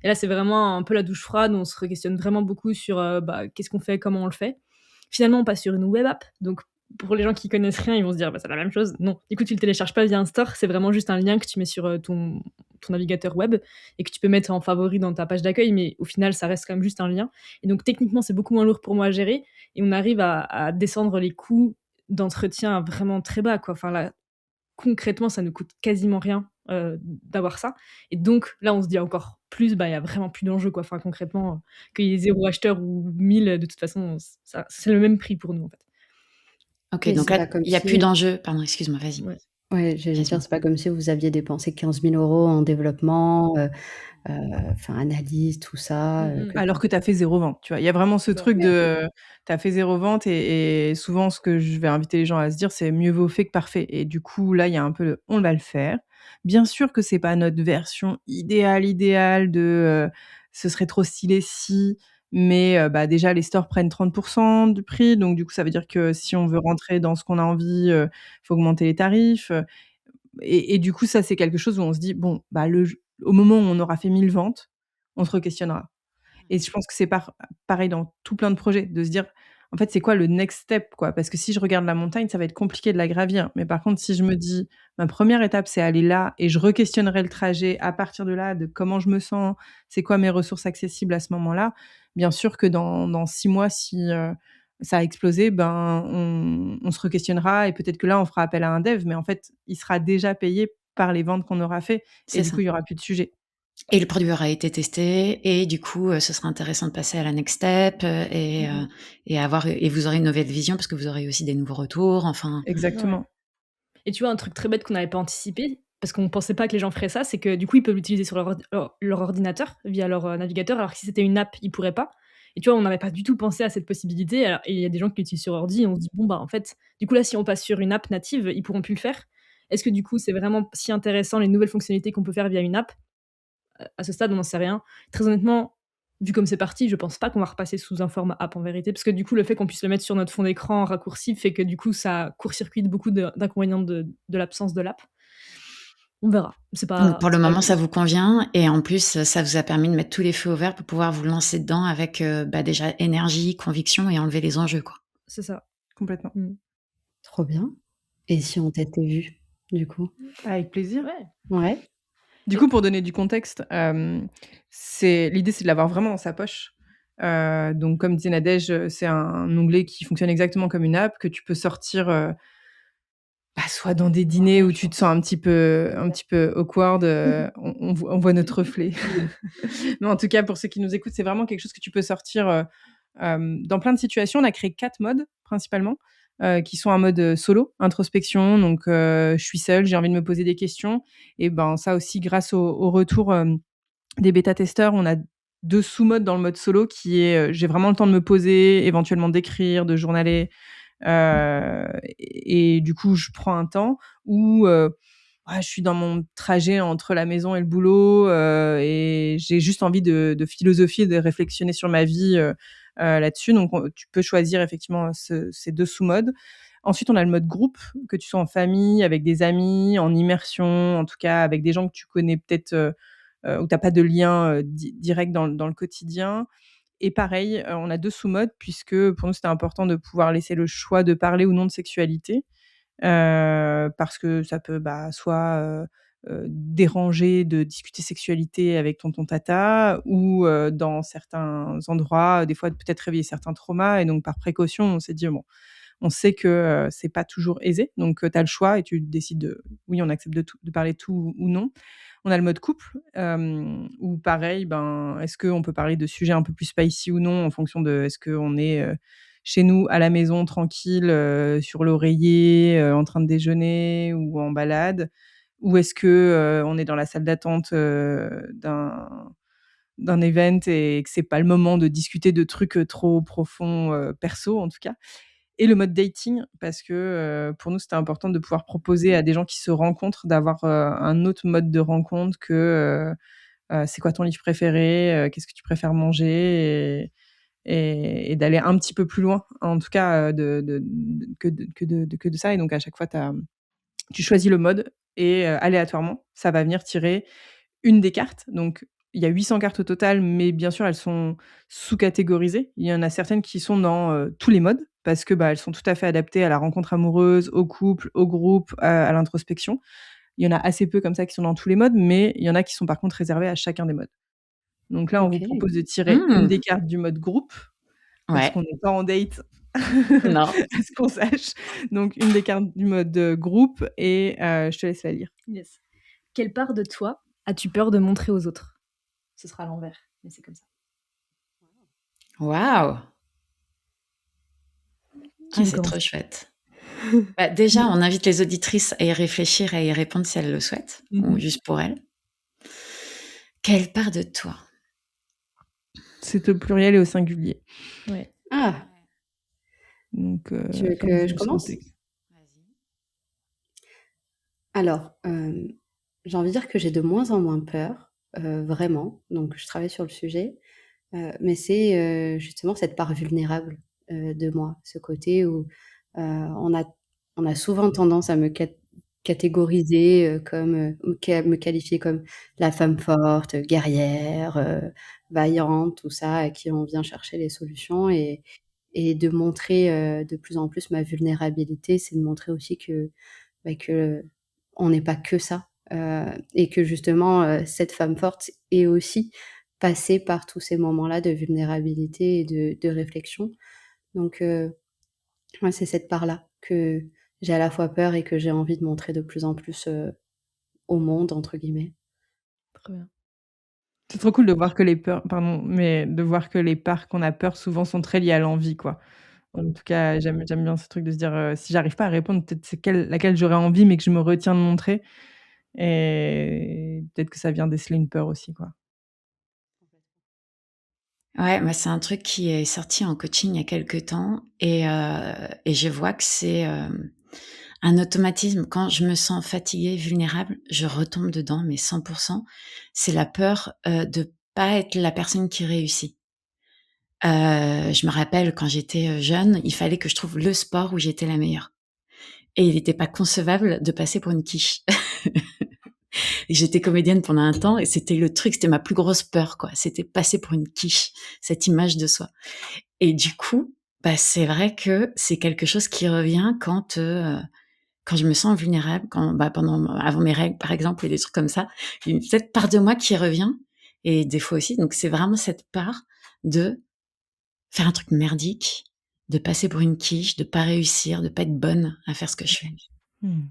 et là, c'est vraiment un peu la douche froide, on se re-questionne vraiment beaucoup sur, bah, qu'est-ce qu'on fait? Comment on le fait? Finalement, on passe sur une web app, donc pour les gens qui connaissent rien, ils vont se dire: «Bah, c'est la même chose». Non, du coup, tu le télécharges pas via un store, c'est vraiment juste un lien que tu mets sur, ton navigateur web et que tu peux mettre en favori dans ta page d'accueil, mais au final, ça reste quand même juste un lien et donc techniquement, c'est beaucoup moins lourd pour moi à gérer et on arrive à descendre les coûts d'entretien à vraiment très bas, quoi. Enfin là, concrètement, ça ne coûte quasiment rien, d'avoir ça et donc là, on se dit encore plus, bah, il y a vraiment plus d'enjeu, quoi. Enfin concrètement, qu'il y ait 0 acheteur ou 1000, de toute façon, ça c'est le même prix pour nous, en fait. OK, Oui, donc c'est là, pas comme il y a plus si d'enjeu. Pardon, excuse-moi, vas-y. Ouais. ouais, j'allais dire, Yasmine. c'est pas comme si vous aviez dépensé 15 000 € en développement, enfin analyse, tout ça, Mmh mh. que Alors que tu as fait 0 vente, tu vois? Il y a vraiment ce C'est ça. truc ouais, de tu as fait 0 vente et souvent ce que je vais inviter les gens à se dire, c'est: «Mieux vaut fait que parfait» et du coup, là, il y a un peu le: «On va le faire». Bien sûr que c'est pas notre version idéale de, ce serait trop stylé si, mais bah, déjà les stores prennent 30 du prix, donc du coup, ça veut dire que si on veut rentrer dans ce qu'on a envie, faut augmenter les tarifs, et du coup, ça, c'est quelque chose où on se dit: «Bon, bah, au moment où on aura fait 1000 ventes, on se re-questionnera». Et je pense que c'est pareil dans tout plein de projets, de se dire: «En fait, c'est quoi le next step, quoi?» Parce que si je regarde la montagne, ça va être compliqué de la gravir. Mais par contre, si je me dis: «Ma première étape, c'est aller là» et je re-questionnerai le trajet à partir de là, de comment je me sens, c'est quoi mes ressources accessibles à ce moment-là. Bien sûr que dans 6 mois, si, ça a explosé, ben, on se re-questionnera et peut-être que là, on fera appel à un dev, mais en fait, il sera déjà payé par les ventes qu'on aura fait et C'est du ça coup, il y aura plus de sujet. et le produit aura été testé et du coup, ce sera intéressant de passer à la next step, Mmh mh. et vous aurez une nouvelle vision parce que vous aurez aussi des nouveaux retours, enfin Ouais. Exactement. Et tu vois, un truc très bête qu'on n'avait pas anticipé, parce qu'on pensait pas que les gens feraient ça, c'est que du coup, ils peuvent l'utiliser sur leur ordinateur via leur, navigateur, alors que si c'était une app, ils pourraient pas et tu vois, on n'avait pas du tout pensé à cette possibilité alors et il y a des gens qui l'utilisent sur ordi et on se dit: «Bon, bah, en fait, du coup, là, si on passe sur une app native, ils pourront plus le faire». Est-ce que du coup, c'est vraiment si intéressant les nouvelles fonctionnalités qu'on peut faire via une app? À ce stade, on n'en sait rien. Très honnêtement, vu comme c'est parti, je pense pas qu'on va repasser sous un format app en vérité, parce que du coup, le fait qu'on puisse le mettre sur notre fond d'écran raccourci fait que du coup, ça court-circuite beaucoup d'inconvénients de l'absence de l'app. On verra. Donc pour le C'est pas moment, ça vous convient et en plus, ça vous a permis de mettre tous les feux au vert pour pouvoir vous lancer dedans avec, déjà énergie, conviction et enlever les enjeux, quoi. c'est ça. Complètement. Mmh. Trop bien. Et si on t'était vu, du coup? Avec plaisir. Ouais. Ouais. Du coup, pour donner du contexte, l'idée, c'est de l'avoir vraiment dans sa poche. Donc comme disait Nadège, c'est un onglet qui fonctionne exactement comme une app que tu peux sortir, soit dans des dîners où tu te sens un petit peu awkward, on voit notre reflet. Mais en tout cas, pour ceux qui nous écoutent, c'est vraiment quelque chose que tu peux sortir, dans plein de situations. On a créé 4 modes principalement, qui sont un mode, solo, introspection, donc je suis seule, j'ai envie de me poser des questions et ben, ça aussi grâce au retour, des bêta-testeurs, on a 2 sous-modes dans le mode solo qui est, j'ai vraiment le temps de me poser, éventuellement d'écrire, de journaler, et du coup, je prends un temps où, je suis dans mon trajet entre la maison et le boulot, et j'ai juste envie de philosopher, de réflexionner sur ma vie, là-dessus. Donc tu peux choisir effectivement ces 2 sous-modes. Ensuite, on a le mode groupe, que tu sois en famille, avec des amis, en immersion, en tout cas avec des gens que tu connais peut-être, où tu as pas de lien, direct dans le quotidien. Et pareil, on a 2 sous-modes puisque pour nous, c'était important de pouvoir laisser le choix de parler ou non de sexualité, parce que ça peut, soit, déranger de discuter sexualité avec tonton tata ou, dans certains endroits, des fois peut-être réveiller certains traumas et donc par précaution, on s'est dit: «Bon, on sait que, c'est pas toujours aisé, donc tu as le choix et tu décides de oui, on accepte de parler de tout ou non. On a le mode couple, où pareil, est-ce qu'on peut parler de sujets un peu plus spicy ou non en fonction de est-ce qu'on est, chez nous à la maison tranquille, sur l'oreiller, en train de déjeuner ou en balade? Ou est-ce que, on est dans la salle d'attente, d'un event et que c'est pas le moment de discuter de trucs, trop profonds, perso en tout cas? Et le mode dating parce que, pour nous, c'était important de pouvoir proposer à des gens qui se rencontrent d'avoir, un autre mode de rencontre que, c'est quoi ton livre préféré? Qu'est-ce que tu préfères manger? Et d'aller un petit peu plus loin, en tout cas, que de ça et donc à chaque fois tu choisis le mode et aléatoirement, ça va venir tirer une des cartes. Donc il y a 800 cartes au total, mais bien sûr, elles sont sous-catégorisées. Il y en a certaines qui sont dans, tous les modes parce que, elles sont tout à fait adaptées à la rencontre amoureuse, au couple, au groupe, à l'introspection. Il y en a assez peu comme ça qui sont dans tous les modes, mais il y en a qui sont par contre réservés à chacun des modes. Donc là, on vous OK. propose de tirer une Mmh. des cartes du mode groupe parce Ouais. qu'on n'est pas en date, Non. à ce qu'on sache. Donc une des cartes du mode, groupe et je te laisse la lire. Yes. Quelle part de toi as-tu peur de montrer aux autres? Ce sera à l'envers, mais c'est comme ça. Waouh! Qui Ah, veut c'est trop commencer? chouette. Déjà, on invite les auditrices à y réfléchir et à y répondre si elles le souhaitent ou Mmh. juste pour elles. Quelle part de toi? C'est au pluriel et au singulier. Ouais. Ah! Donc Tu veux comme que vous je le commence? sentez. Vas-y. Alors, j'ai envie de dire que j'ai de moins en moins peur, vraiment, donc je travaille sur le sujet, mais c'est, justement cette part vulnérable, de moi. Ce côté où, on a souvent tendance à me catégoriser, comme, ou me qualifier comme la femme forte, guerrière, vaillante, tout ça, à qui on vient chercher les solutions et de montrer, de plus en plus ma vulnérabilité, c'est de montrer aussi que, que on n'est pas que ça, et que justement, cette femme forte est aussi passée par tous ces moments-là de vulnérabilité et de réflexion. Donc, ouais, c'est cette part-là que j'ai à la fois peur et que j'ai envie de montrer de plus en plus, «au monde» entre guillemets. Trop bien. C'est trop cool de voir que les peurs pardon, mais de voir que les parts qu'on a peur souvent sont très liées à l'envie, quoi. En tout cas, j'aime bien ce truc de se dire, si j'arrive pas à répondre, peut-être c'est laquelle j'aurais envie, mais que je me retiens de montrer et peut-être que ça vient déceler une peur aussi, quoi. Ouais, moi, c'est un truc qui est sorti en coaching il y a quelque temps et je vois que c'est, un automatisme. Quand je me sens fatiguée, vulnérable, je retombe dedans, mais 100. C'est la peur, de pas être la personne qui réussit. Je me rappelle quand j'étais, jeune, il fallait que je trouve le sport où j'étais la meilleure et il était pas concevable de passer pour une quiche. Et j'étais comédienne pendant un temps et c'était le truc, c'était ma plus grosse peur, quoi. C'était passer pour une quiche, cette image de soi. Et du coup, bah, c'est vrai que c'est quelque chose qui revient quand je me sens vulnérable, avant mes règles, par exemple, et des trucs comme ça. Il y a une cette part de moi qui revient et des fois aussi. Donc c'est vraiment cette part de faire un truc merdique, de passer pour une quiche, de pas réussir, de pas être bonne à faire ce que je fais. Mmh.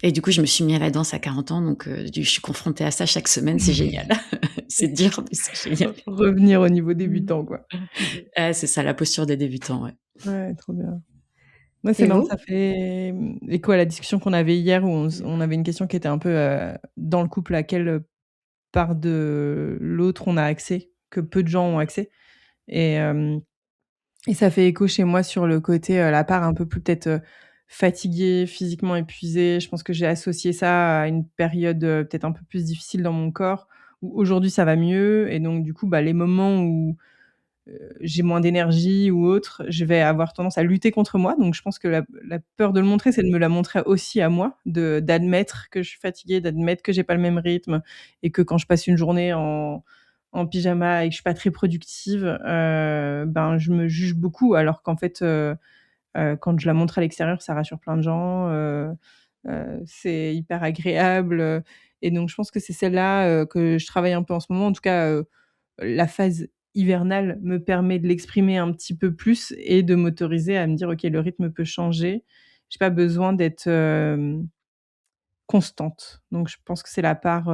Et du coup, je me suis mis à la danse à 40 ans, donc je suis confrontée à ça chaque semaine, c'est génial. C'est dur, mais c'est génial. Revenir au niveau débutant, quoi. C'est ça, la posture des débutants, ouais. Ouais, trop bien. Moi, c'est Et marrant, vous? ça fait, écho à la discussion qu'on avait hier où on avait une question qui était un peu, dans le couple, à quelle part de l'autre on a accès, que peu de gens ont accès et hem et ça fait écho chez moi sur le côté, la part un peu plus peut-être, fatiguée, physiquement épuisée. Je pense que j'ai associé ça à une période, peut-être un peu plus difficile dans mon corps, où aujourd'hui ça va mieux et donc du coup, bah, les moments où j'ai moins d'énergie ou autre, je vais avoir tendance à lutter contre moi. Donc je pense que la peur de le montrer, c'est de me la montrer aussi à moi, d'admettre que je suis fatiguée, d'admettre que j'ai pas le même rythme et que quand je passe une journée en pyjama et que je suis pas très productive, ben, je me juge beaucoup alors qu'en fait, quand je la montre à l'extérieur, ça rassure plein de gens, c'est hyper agréable, et donc je pense que c'est celle-là, que je travaille un peu en ce moment. En tout cas, la phase hivernale me permet de l'exprimer un petit peu plus et de m'autoriser à me dire: «OK, le rythme peut changer». J'ai pas besoin d'être, constante. Donc je pense que c'est la part,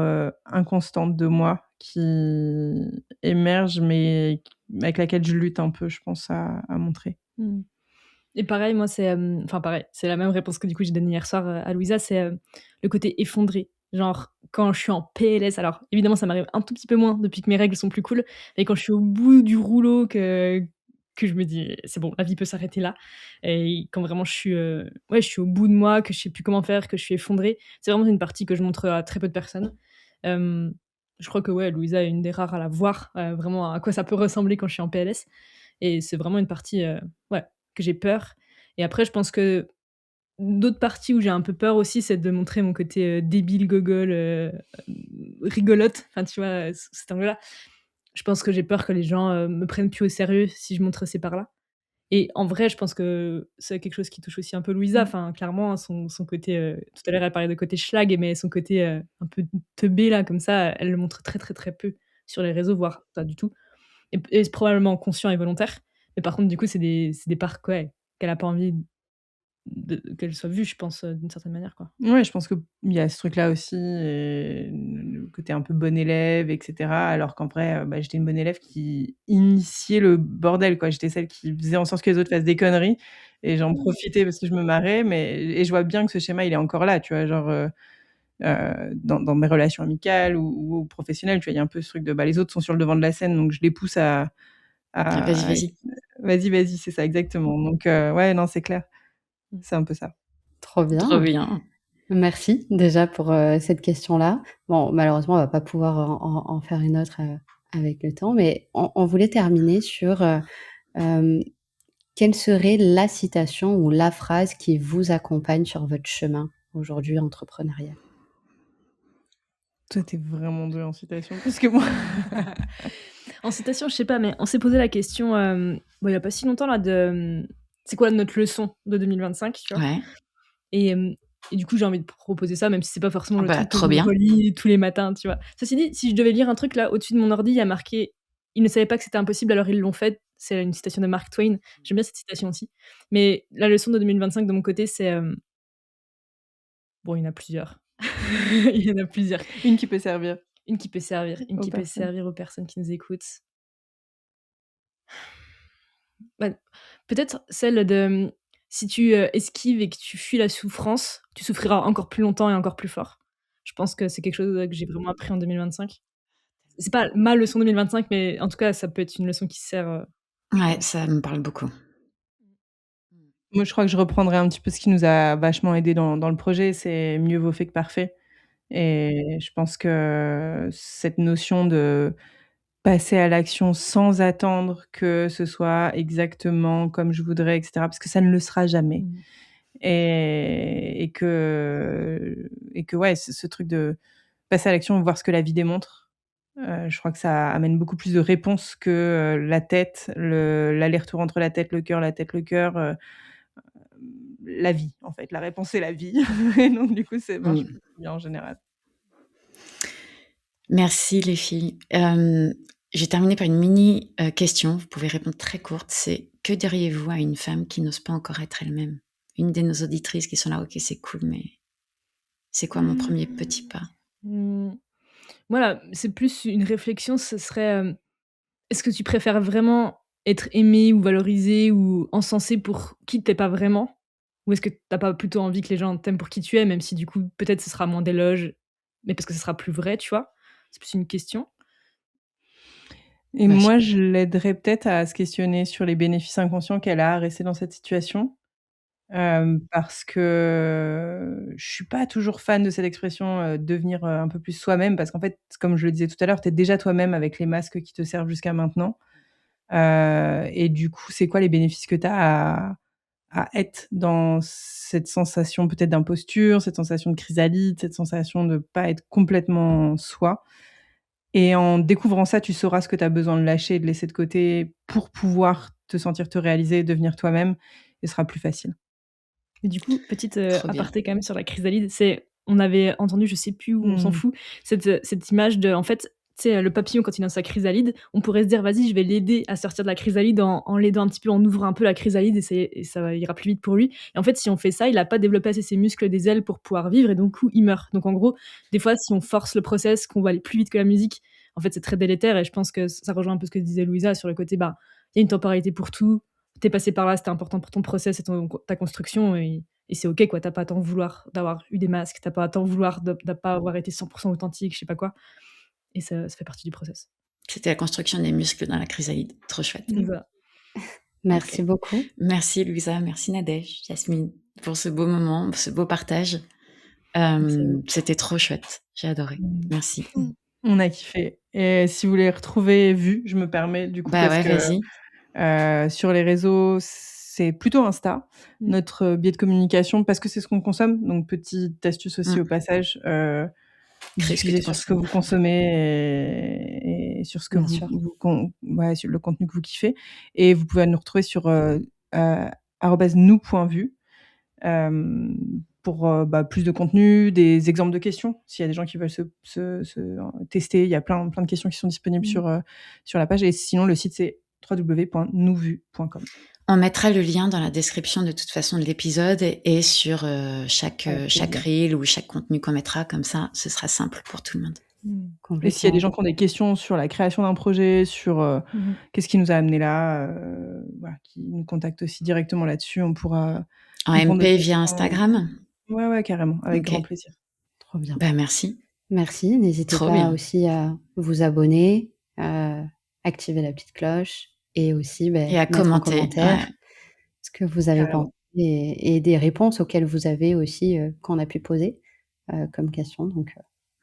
inconstante de moi qui émerge, mais avec laquelle je lutte un peu, je pense, à montrer. Mmh. Et pareil, moi, c'est, enfin pareil, c'est la même réponse que du coup j'ai donnée hier soir, à Louisa, c'est, le côté effondré. Genre quand je suis en PLS, alors évidemment ça m'arrive un tout petit peu moins depuis que mes règles sont plus cool, mais quand je suis au bout du rouleau que je me dis: «C'est bon, la vie peut s'arrêter là» et quand vraiment je suis, ouais, je suis au bout de moi, que je sais plus comment faire, que je suis effondrée, c'est vraiment une partie que je montre à très peu de personnes. Hem, je crois que ouais, Louisa est une des rares à la voir, vraiment à quoi ça peut ressembler quand je suis en PLS et c'est vraiment une partie, ouais, que j'ai peur et après je pense que d'autres parties où j'ai un peu peur aussi, c'est de montrer mon côté, débile, gogol, rigolote, enfin, tu vois, sous cet angle-là. Je pense que j'ai peur que les gens, me prennent plus au sérieux si je montre ces parts-là et en vrai, je pense que c'est quelque chose qui touche aussi un peu Louisa, Mmh. enfin, clairement, hein, son côté, tout à l'heure, elle parlait de côté schlag, mais son côté, un peu teubé là, comme ça, elle le montre très, très, très peu sur les réseaux, voire pas du tout et c'est probablement conscient et volontaire. Mais par contre, du coup, c'est des parts ouais, qu'elle a pas envie qu'elle soit vue, je pense, d'une certaine manière, quoi. Ouais, je pense qu'il y a ce truc-là aussi et le côté un peu bon élève et cetera, alors qu'en vrai, bah, j'étais une bonne élève qui initiait le bordel, quoi. J'étais celle qui faisait en sorte que les autres fassent des conneries et j'en profitais parce que je me marrais, mais et je vois bien que ce schéma, il est encore là, tu vois? Genre, dans mes relations amicales ou professionnelles, tu vois? Il y a un peu ce truc de, bah, les autres sont sur le devant de la scène, donc je les pousse Ah, vas-y, à vas-y. vas-y, vas-y, c'est ça, exactement. Donc ouais, non, c'est clair. Mmh. C'est un peu ça. Trop Trop bien. bien. Merci déjà pour, cette question-là. Bon, malheureusement, on va pas pouvoir en faire une autre, avec le temps, mais on voulait terminer sur, hem, quelle serait la citation ou la phrase qui vous accompagne sur votre chemin aujourd'hui entrepreneurial? Toi, tu es vraiment douée en citation plus que moi. En citation, je sais pas, mais on s'est posé la question, il y a pas si longtemps là c'est quoi notre leçon de 2025, tu vois? Ouais. Et et du coup, j'ai envie de proposer ça, même si c'est pas forcément Ah le bah, truc que trop je me bien. relis tous les matins, tu vois? Ceci dit, si je devais lire un truc là, au-dessus de mon ordi, il y a marqué: «Ils ne savaient pas que c'était impossible, alors ils l'ont fait». C'est une citation de Mark Twain. J'aime bien cette citation aussi. Mais la leçon de 2025 de mon côté, c'est, bon, il y en a plusieurs. Il y en a plusieurs. Une qui peut servir Une aux qui peut personnes. servir aux personnes qui nous écoutent. Bah, peut-être celle de, si tu esquives et que tu fuis la souffrance, tu souffriras encore plus longtemps et encore plus fort. Je pense que c'est quelque chose que j'ai vraiment appris en 2025. C'est pas ma leçon 2025, mais en tout cas, ça peut être une leçon qui sert, je Ouais, pense. ça me parle beaucoup. Moi, je crois que je reprendrai un petit peu ce qui nous a vachement aidé dans le projet, c'est mieux vaut fait que parfait et je pense que cette notion de passer à l'action sans attendre que ce soit exactement comme je voudrais et cetera, parce que ça ne le sera jamais Mmh. et que ouais, ce truc de passer à l'action, voir ce que la vie démontre, je crois que ça amène beaucoup plus de réponses que, la tête, l'aller-retour entre la tête, le cœur, la vie, en fait. La réponse, c'est la vie et donc du coup, c'est marche Mmh. plutôt bien en général. Merci les filles. J'ai terminé par une mini, question, vous pouvez répondre très courte, c'est: que diriez-vous à une femme qui n'ose pas encore être elle-même? Une de nos auditrices qui sont là: «OK, c'est cool, mais c'est quoi mon premier petit pas?» Mmh. Voilà, c'est plus une réflexion, ce serait, est-ce que tu préfères vraiment être aimé ou valorisé ou encensé pour qui tu es pas vraiment? Ou est-ce que tu as pas plutôt envie que les gens t'aiment pour qui tu es, même si du coup, peut-être ce sera moins d'éloges, mais parce que ce sera plus vrai, tu vois? C'est plus une question. Et Bah, moi, je l'aiderais peut-être à se questionner sur les bénéfices inconscients qu'elle a à rester dans cette situation. Parce que je suis pas toujours fan de cette expression, devenir, un peu plus soi-même parce qu'en fait, comme je le disais tout à l'heure, tu es déjà toi-même avec les masques qui te servent jusqu'à maintenant. Et du coup, c'est quoi les bénéfices que tu as à être dans cette sensation peut-être d'imposture, cette sensation de chrysalide, cette sensation de pas être complètement soi? Et en découvrant ça, tu sauras ce que tu as besoin de lâcher et de laisser de côté pour pouvoir te sentir te réaliser, devenir toi-même et ce sera plus facile. Et du coup, petite, trop bien. aparté quand même sur la chrysalide, c'est on avait entendu, je sais plus où, on s'en Mmh. fout, cette image de en fait, tu sais, le papillon quand il est dans sa chrysalide, on pourrait se dire: «Vas-y, je vais l'aider à sortir de la chrysalide en l'aidant un petit peu, en ouvrant un peu la chrysalide et ça ira plus vite pour lui» et en fait, si on fait ça, il a pas développé assez ses muscles des ailes pour pouvoir vivre et donc coup, il meurt. Donc en gros, des fois, si on force le process, qu'on va aller plus vite que la musique, en fait, c'est très délétère et je pense que ça rejoint un peu ce que disait Louisa sur le côté, bah, il y a une temporalité pour tout. Tu es passé par là, c'était important pour ton process et ta construction et c'est OK quoi, tu as pas à t'en vouloir d'avoir eu des masques, tu as pas à t'en vouloir de pas avoir été 100 authentique, je sais pas quoi et ça fait partie du process. C'était la construction des muscles dans la chrysalide, trop chouette. C'est ça. Merci OK. beaucoup. Merci Louisa, merci Nadège, Jasmine, pour ce beau moment, pour ce beau partage. Merci à vous. C'était trop chouette, j'ai adoré. Mmh. Merci. On a kiffé et si vous voulez retrouver Vue, je me permets du coup Bah, parce ouais, que, vas-y. sur les réseaux, c'est plutôt Insta, Mmh. notre biais de communication parce que c'est ce qu'on consomme. Donc petite astuce aussi Mmh. au passage, Crée ce que diffusez tu sur ce que consommes. vous consommez et sur ce que Bien sûr. ouais, sur le contenu que vous kiffez et vous pouvez nous retrouver sur, @nous.vue, pour, plus de contenu, des exemples de questions. S'il y a des gens qui veulent tester, il y a plein de questions qui sont disponibles Mmh. sur la page et sinon le site c'est www.nousvue.com. On mettra le lien dans la description de toute façon de l'épisode et sur, chaque Avec plaisir. reel ou chaque contenu qu'on mettra, comme ça, ce sera simple pour tout le monde. Mmh. Et s'il y a des Complètement. gens qui ont des questions sur la création d'un projet, sur, Mmh mh. qu'est-ce qui nous a amenés là, voilà, qui nous contactent aussi directement là-dessus, on pourra En répondre de MP via façon Instagram? ouais, ouais, carrément, avec grand OK. plaisir. Trop bien. Bah, merci. Merci. N'hésitez Trop pas bien. aussi à vous abonner, activer la petite cloche et aussi, Et à mettre en commenter, commentaire ouais. ce que vous avez pensé Carrément. et des réponses auxquelles vous avez aussi, qu'on a pu poser, comme question donc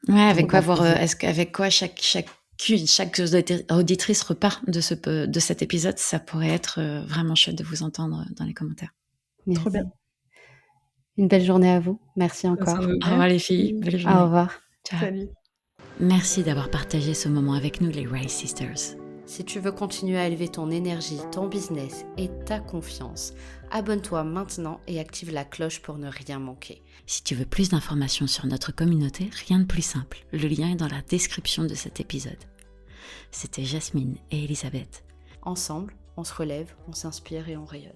Ouais, avec avec quoi grand voir, plaisir. est-ce qu'avec quoi chaque auditrice repart de cet épisode, ça pourrait être, vraiment chouette de vous entendre, dans les commentaires. Trop Yes. bien. Une belle journée à vous. Merci Merci à encore. vous. Au revoir les filles, Merci. belle Au journée. revoir. Ciao. Salut. Merci d'avoir partagé ce moment avec nous les Rice Sisters. Si tu veux continuer à élever ton énergie, ton business et ta confiance, abonne-toi maintenant et active la cloche pour ne rien manquer. Si tu veux plus d'informations sur notre communauté, rien de plus simple. Le lien est dans la description de cet épisode. C'était Jasmine et Elisabeth. Ensemble, on se relève, on s'inspire et on rayonne.